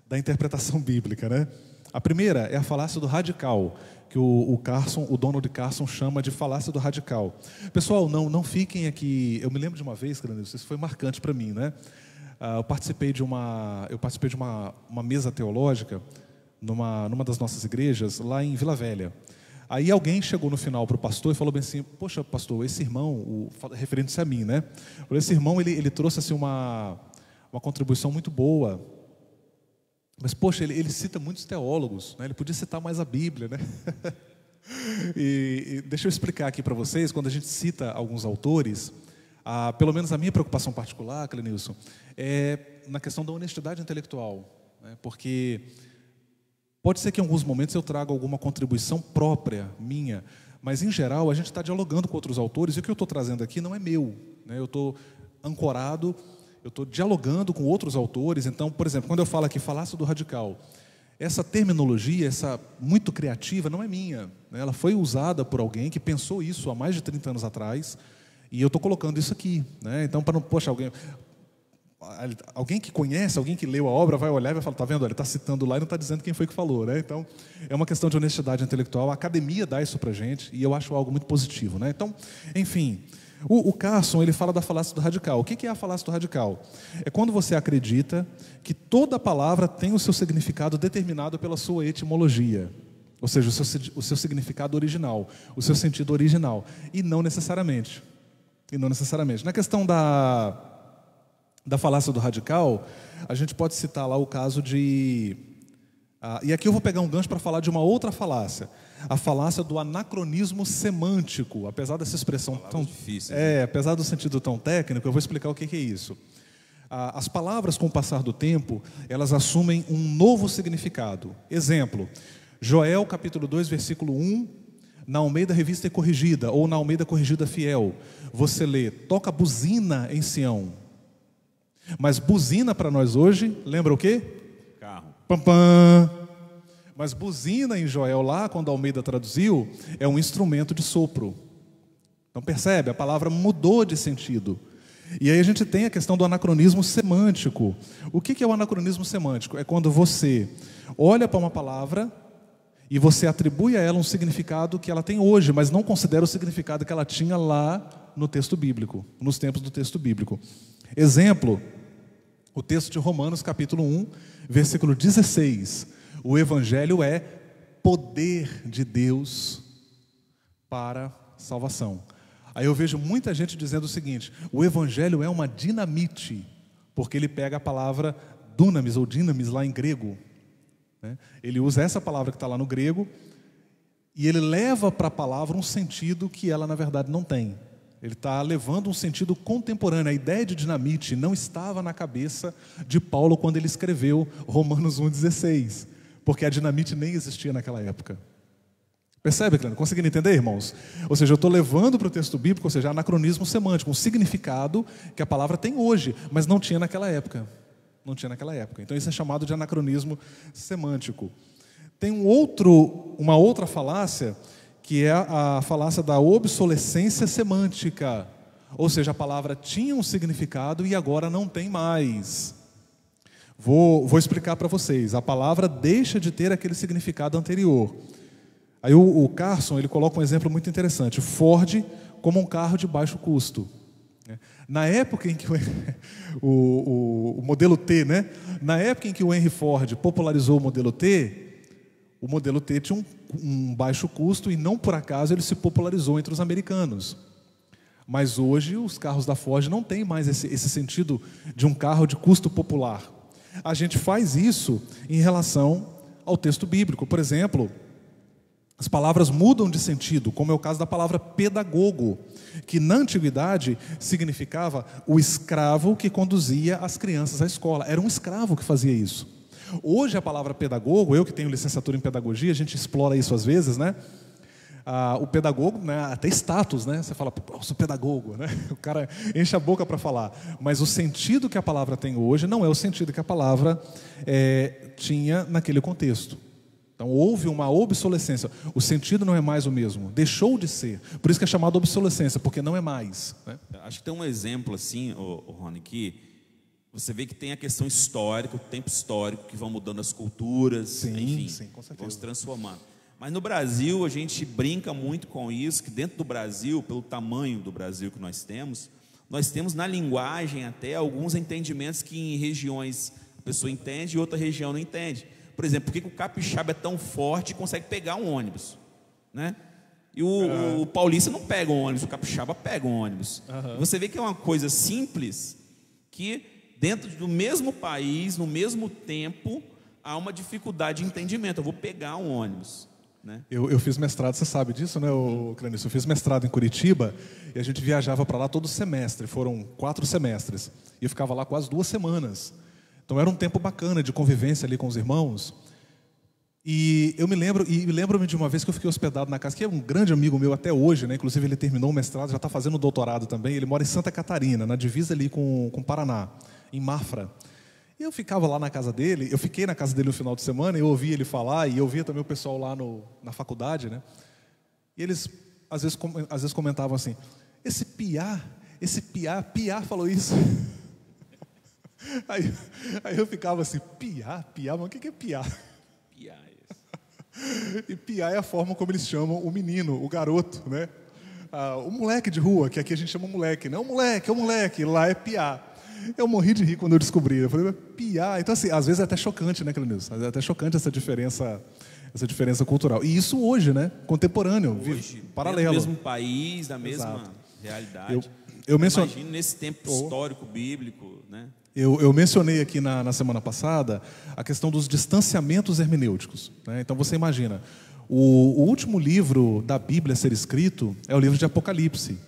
S3: da interpretação bíblica, né? A primeira é a falácia do radical, que o Donald Carson chama de falácia do radical. Pessoal, não fiquem aqui. Eu me lembro de uma vez, Clenilson, isso foi marcante para mim, né? Eu participei de uma mesa teológica numa das nossas igrejas, lá em Vila Velha. Aí alguém chegou no final para o pastor e falou bem assim: poxa, pastor, esse irmão, referindo-se a mim, né? Esse irmão, ele trouxe assim uma contribuição muito boa, mas, poxa, ele cita muitos teólogos, né? Ele podia citar mais a Bíblia, né? E deixa eu explicar aqui para vocês, quando a gente cita alguns autores, pelo menos a minha preocupação particular, Clenilson, é na questão da honestidade intelectual, né? Porque pode ser que em alguns momentos eu traga alguma contribuição própria, minha, mas em geral a gente está dialogando com outros autores, e o que eu estou trazendo aqui não é meu, né? Eu estou ancorado, eu estou dialogando com outros autores. Então, por exemplo, quando eu falo aqui falácia do radical, essa terminologia, essa muito criativa, não é minha, né? Ela foi usada por alguém que pensou isso há mais de 30 anos atrás, e eu estou colocando isso aqui, né? Então, para não, poxa, alguém que conhece, alguém que leu a obra vai olhar e vai falar: está vendo, ele está citando lá e não está dizendo quem foi que falou, né? Então, é uma questão de honestidade intelectual. A academia dá isso para a gente, e eu acho algo muito positivo, né? Então, enfim, o Carson, ele fala da falácia do radical. O que é a falácia do radical? É quando você acredita que toda palavra tem o seu significado determinado pela sua etimologia, ou seja, o seu significado original, o seu sentido original, e não necessariamente. Na questão da falácia do radical, a gente pode citar lá o caso de... e aqui eu vou pegar um gancho para falar de uma outra falácia, a falácia do anacronismo semântico. Apesar dessa expressão tão difícil, apesar do sentido tão técnico, eu vou explicar o que é isso. As palavras, com o passar do tempo, elas assumem um novo significado. Exemplo: Joel capítulo 2, versículo 1, na Almeida Revista e Corrigida, ou na Almeida Corrigida Fiel, você lê: toca buzina em Sião. Mas buzina para nós hoje, lembra o quê?
S2: Carro.
S3: Pam, pam. Mas buzina em Joel lá, quando a Almeida traduziu, é um instrumento de sopro. Então percebe, a palavra mudou de sentido. E aí a gente tem a questão do anacronismo semântico. O que é o anacronismo semântico? É quando você olha para uma palavra e você atribui a ela um significado que ela tem hoje, mas não considera o significado que ela tinha lá no texto bíblico, nos tempos do texto bíblico. Exemplo, o texto de Romanos capítulo 1, versículo 16. O evangelho é poder de Deus para salvação. Aí eu vejo muita gente dizendo o seguinte: o evangelho é uma dinamite, porque ele pega a palavra dunamis ou dinamis lá em grego, né? Ele usa essa palavra que está lá no grego e ele leva para a palavra um sentido que ela na verdade não tem. Ele está levando um sentido contemporâneo. A ideia de dinamite não estava na cabeça de Paulo quando ele escreveu Romanos 1,16, porque a dinamite nem existia naquela época. Percebe, Cleber? Conseguindo entender, irmãos? Ou seja, eu estou levando para o texto bíblico, ou seja, anacronismo semântico, um significado que a palavra tem hoje, mas não tinha naquela época. Não tinha naquela época. Então isso é chamado de anacronismo semântico. Tem uma outra falácia, que é a falácia da obsolescência semântica. Ou seja, a palavra tinha um significado e agora não tem mais. Vou explicar para vocês. A palavra deixa de ter aquele significado anterior. Aí o Carson, ele coloca um exemplo muito interessante: Ford como um carro de baixo custo. Na época em que o modelo T, né? Na época em que o Henry Ford popularizou o modelo T tinha um baixo custo e não por acaso ele se popularizou entre os americanos. Mas hoje os carros da Ford não têm mais esse sentido de um carro de custo popular. A gente faz isso em relação ao texto bíblico. Por exemplo, as palavras mudam de sentido, como é o caso da palavra pedagogo, que na antiguidade significava o escravo que conduzia as crianças à escola. Era um escravo que fazia isso. Hoje a palavra pedagogo, eu que tenho licenciatura em pedagogia, a gente explora isso às vezes, né? O pedagogo, né, até status, né? Você fala: eu sou pedagogo, né? O cara enche a boca para falar. Mas o sentido que a palavra tem hoje não é o sentido que a palavra tinha naquele contexto. Então houve uma obsolescência. O sentido não é mais o mesmo, deixou de ser. Por isso que é chamado obsolescência, porque não é mais, né?
S2: Acho que tem um exemplo assim, Rony, que você vê que tem a questão histórica, o tempo histórico, que vão mudando as culturas, enfim,
S3: com certeza,
S2: vão se transformando. Mas no Brasil a gente brinca muito com isso, que dentro do Brasil, pelo tamanho do Brasil que nós temos na linguagem até alguns entendimentos que em regiões a pessoa entende e outra região não entende. Por exemplo, por que o capixaba é tão forte e consegue pegar um ônibus, né? E o paulista não pega um ônibus, o capixaba pega um ônibus. Você vê que é uma coisa simples, que dentro do mesmo país, no mesmo tempo, há uma dificuldade de entendimento. Eu vou pegar um ônibus, né?
S3: Eu fiz mestrado, você sabe disso, né, Clenício? Eu fiz mestrado em Curitiba e a gente viajava para lá todo semestre. Foram 4 semestres. E eu ficava lá quase 2 semanas. Então era um tempo bacana de convivência ali com os irmãos. E eu me lembro-me de uma vez que eu fiquei hospedado na casa, que é um grande amigo meu até hoje, né? Inclusive ele terminou o mestrado, já está fazendo o doutorado também. Ele mora em Santa Catarina, na divisa ali com o Paraná, em Mafra. E eu ficava lá na casa dele, eu fiquei na casa dele no final de semana, eu ouvia ele falar, e eu via também o pessoal lá na faculdade, né? E eles, às vezes comentavam assim: esse piá falou isso. Aí eu ficava assim: piá? Mas o que é piá?
S2: Piá é isso.
S3: E piá é a forma como eles chamam o menino, o garoto, né? O moleque de rua, que aqui a gente chama moleque, né? O moleque, lá é piá. Eu morri de rir quando eu descobri. Eu falei: piá. Então, assim, às vezes é até chocante, né, Clenício? É até chocante essa diferença cultural. E isso hoje, né? Contemporâneo,
S2: hoje,
S3: paralelo.
S2: Do mesmo país, da mesma realidade.
S3: Eu
S2: imagino nesse tempo histórico, bíblico, né?
S3: Eu mencionei aqui na semana passada a questão dos distanciamentos hermenêuticos, né? Então você imagina, o último livro da Bíblia a ser escrito é o livro de Apocalipse.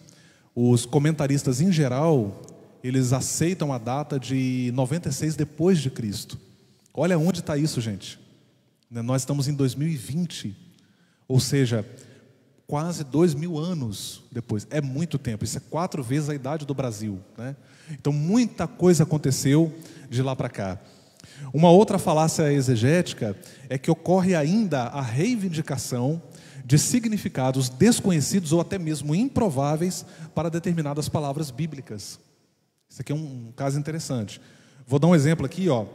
S3: Os comentaristas em geral, eles aceitam a data de 96 depois de Cristo. Olha onde está isso, gente. né? Nós estamos em 2020, ou seja, quase 2000 anos depois. É muito tempo, isso é 4 vezes a idade do Brasil, né? Então muita coisa aconteceu de lá para cá. Uma outra falácia exegética é que ocorre ainda a reivindicação de significados desconhecidos ou até mesmo improváveis para determinadas palavras bíblicas. Isso aqui é um caso interessante. Vou dar um exemplo aqui, ó,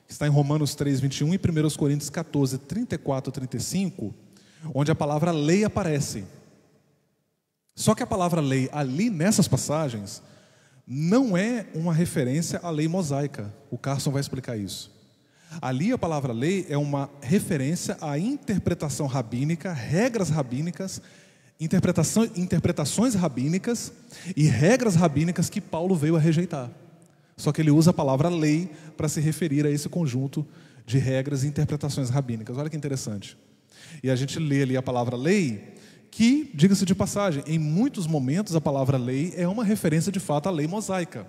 S3: que está em Romanos 3:21 e 1 Coríntios 14, 34 e 35, onde a palavra lei aparece. Só que a palavra lei ali nessas passagens não é uma referência à lei mosaica. O Carson vai explicar isso. Ali a palavra lei é uma referência à interpretação rabínica, regras rabínicas, interpretações rabínicas e regras rabínicas que Paulo veio a rejeitar. Só que ele usa a palavra lei para se referir a esse conjunto de regras e interpretações rabínicas. Olha que interessante. E a gente lê ali a palavra lei, que, diga-se de passagem, em muitos momentos a palavra lei é uma referência de fato à lei mosaica.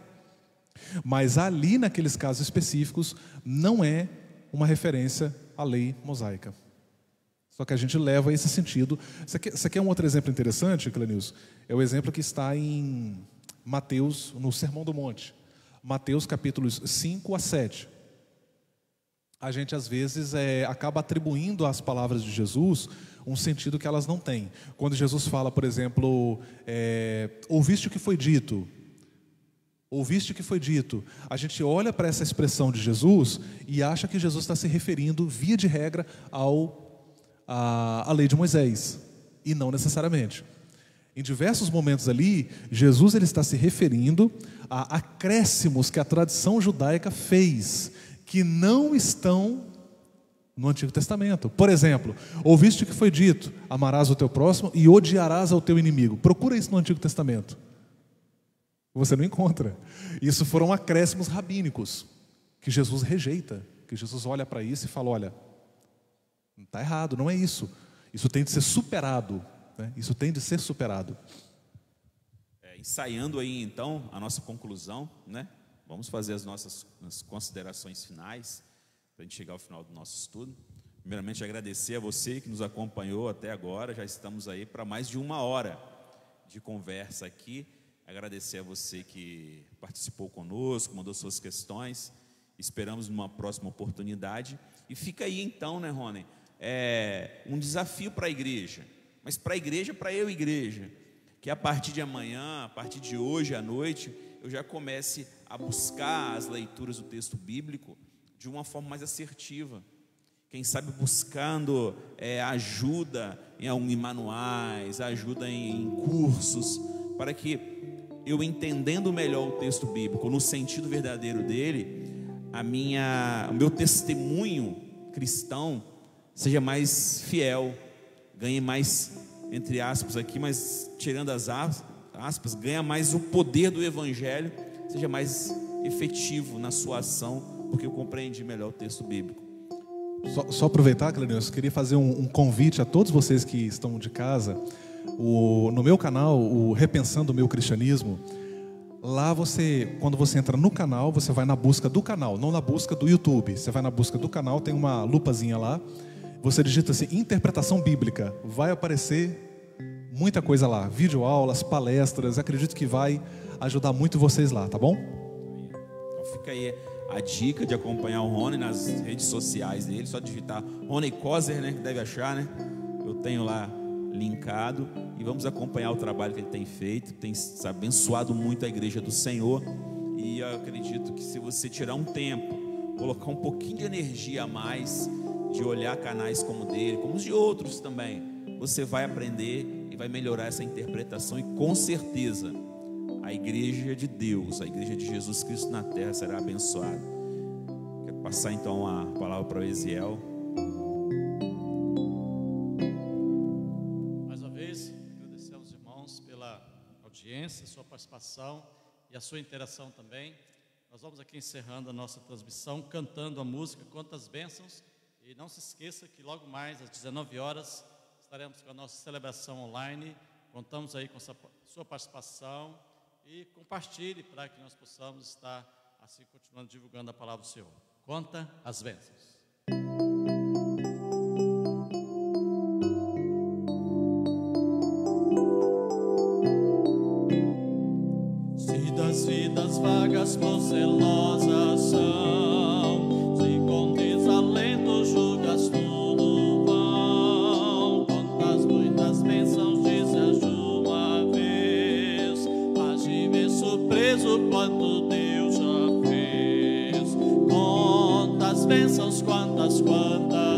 S3: Mas ali, naqueles casos específicos, não é uma referência à lei mosaica. Só que a gente leva esse sentido. Isso aqui é um outro exemplo interessante, Clenilson. É o exemplo que está em Mateus, no Sermão do Monte. Mateus capítulos 5 a 7. A gente às vezes acaba atribuindo às palavras de Jesus um sentido que elas não têm. Quando Jesus fala, por exemplo, ouviste o que foi dito. Ouviste o que foi dito. A gente olha para essa expressão de Jesus e acha que Jesus está se referindo, via de regra, à lei de Moisés. E não necessariamente. Em diversos momentos ali, Jesus ele está se referindo a acréscimos que a tradição judaica fez, que não estão no Antigo Testamento. Por exemplo, ouviste o que foi dito, amarás o teu próximo e odiarás ao teu inimigo. Procura isso no Antigo Testamento. Você não encontra. Isso foram acréscimos rabínicos que Jesus rejeita, que Jesus olha para isso e fala, olha, está errado, não é isso. Isso tem de ser superado, né? Isso tem de ser superado.
S2: Ensaiando aí então a nossa conclusão, né? Vamos fazer as nossas considerações finais para a gente chegar ao final do nosso estudo. Primeiramente agradecer a você que nos acompanhou até agora. Já estamos aí para mais de 1 hora de conversa aqui. Agradecer a você que participou conosco, mandou suas questões. Esperamos numa próxima oportunidade. E fica aí então, né, Rony? Um desafio para a igreja. Mas para a igreja, para eu, igreja, que a partir de amanhã, a partir de hoje à noite, eu já comece a buscar as leituras do texto bíblico de uma forma mais assertiva. Quem sabe buscando ajuda em manuais, ajuda em cursos, para que eu, entendendo melhor o texto bíblico, no sentido verdadeiro dele, o meu testemunho cristão seja mais fiel, ganhe mais, entre aspas aqui, mas tirando as aspas, ganha mais o poder do Evangelho, seja mais efetivo na sua ação, porque eu compreendi melhor o texto bíblico.
S3: Só aproveitar, Clenilson, eu queria fazer um convite a todos vocês que estão de casa. No meu canal, o Repensando o Meu Cristianismo, lá quando você entra no canal, você vai na busca do canal, não na busca do YouTube. Você vai na busca do canal, tem uma lupazinha lá, você digita assim, interpretação bíblica, vai aparecer muita coisa lá, videoaulas, palestras, acredito que vai ajudar muito vocês lá, tá bom?
S2: Então fica aí a dica de acompanhar o Rony nas redes sociais dele, só digitar Rony Kozer, né, que deve achar, né? Eu tenho lá linkado e vamos acompanhar o trabalho que ele tem feito, tem abençoado muito a igreja do Senhor. E eu acredito que se você tirar um tempo, colocar um pouquinho de energia a mais, de olhar canais como o dele, como os de outros também, você vai aprender e vai melhorar essa interpretação, e com certeza a igreja de Deus, a igreja de Jesus Cristo na terra será abençoada. Quero passar então a palavra para o Eziel.
S1: Mais uma vez, agradecemos, irmãos, pela audiência, sua participação e a sua interação também. Nós vamos aqui encerrando a nossa transmissão, cantando a música Quantas Bênçãos. E não se esqueça que logo mais, às 19 horas, estaremos com a nossa celebração online. Contamos aí com sua participação e compartilhe para que nós possamos estar assim continuando divulgando a palavra do Senhor. Conta as bênçãos. vagas procelosas são, se com desalento julgas tudo vão. Quantas muitas bênçãos dizes de uma vez, mas de ver surpreso quanto Deus já fez. Quantas bênçãos, quantas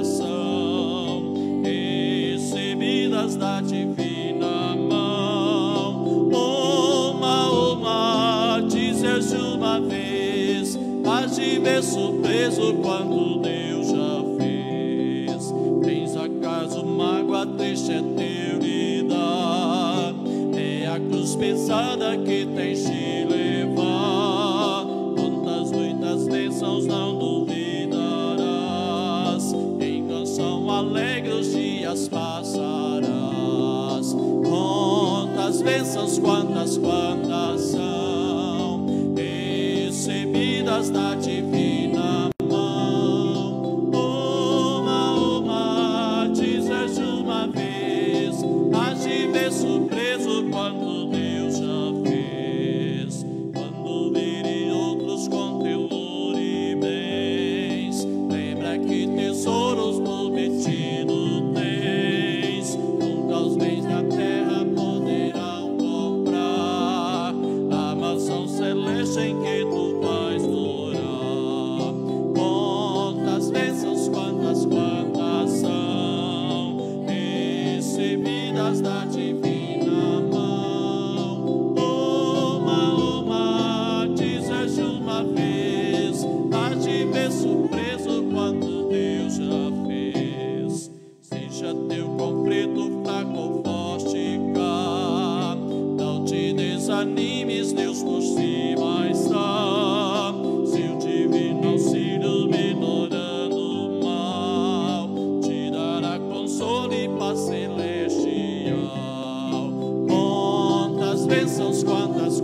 S1: são recebidas da divina mão. Uma dizes de uma vez, mas de ver surpreso quanto Deus já fez. Tens acaso mágoa triste é teu lidar, é a cruz pesada que tens de levar. Quantas muitas bênçãos não duvidarás, em canção alegre os dias passarás. Quantas bênçãos, quantas são recebidas da divina mão. Uma dizes de uma vez, mas de ver surpreso quanto Deus já fez. Quando virem outros com tesouro e bens, lembra que tesouros prometidos tens. Nunca os bens da terra poderão comprar a mansão celeste em que tu vais morar. Quantas bênçãos, quantas são recebidas da divina mão. Uma dizes de uma vez, mas de ver surpreso quanto Deus já fez. Seja teu conflito fraco ou forte cá, não te desanimes, Deus por cima está. Seu divino auxílio minorando o mal, te dará consolo e paz celestial. Quantas bênçãos, quantas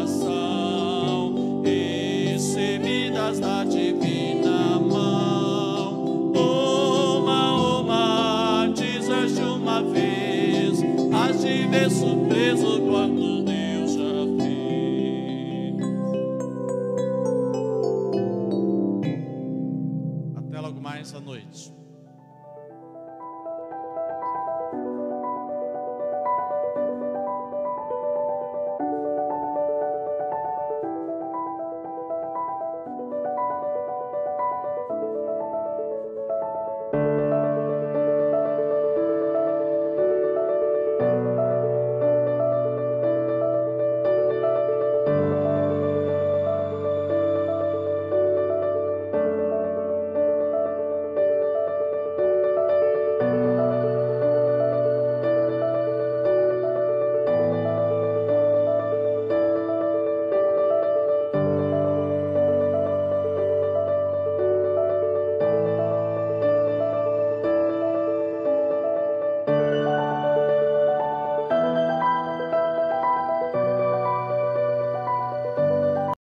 S1: são recebidas da divina mão. Uma dizes de uma vez, mas de ver surpreso quanto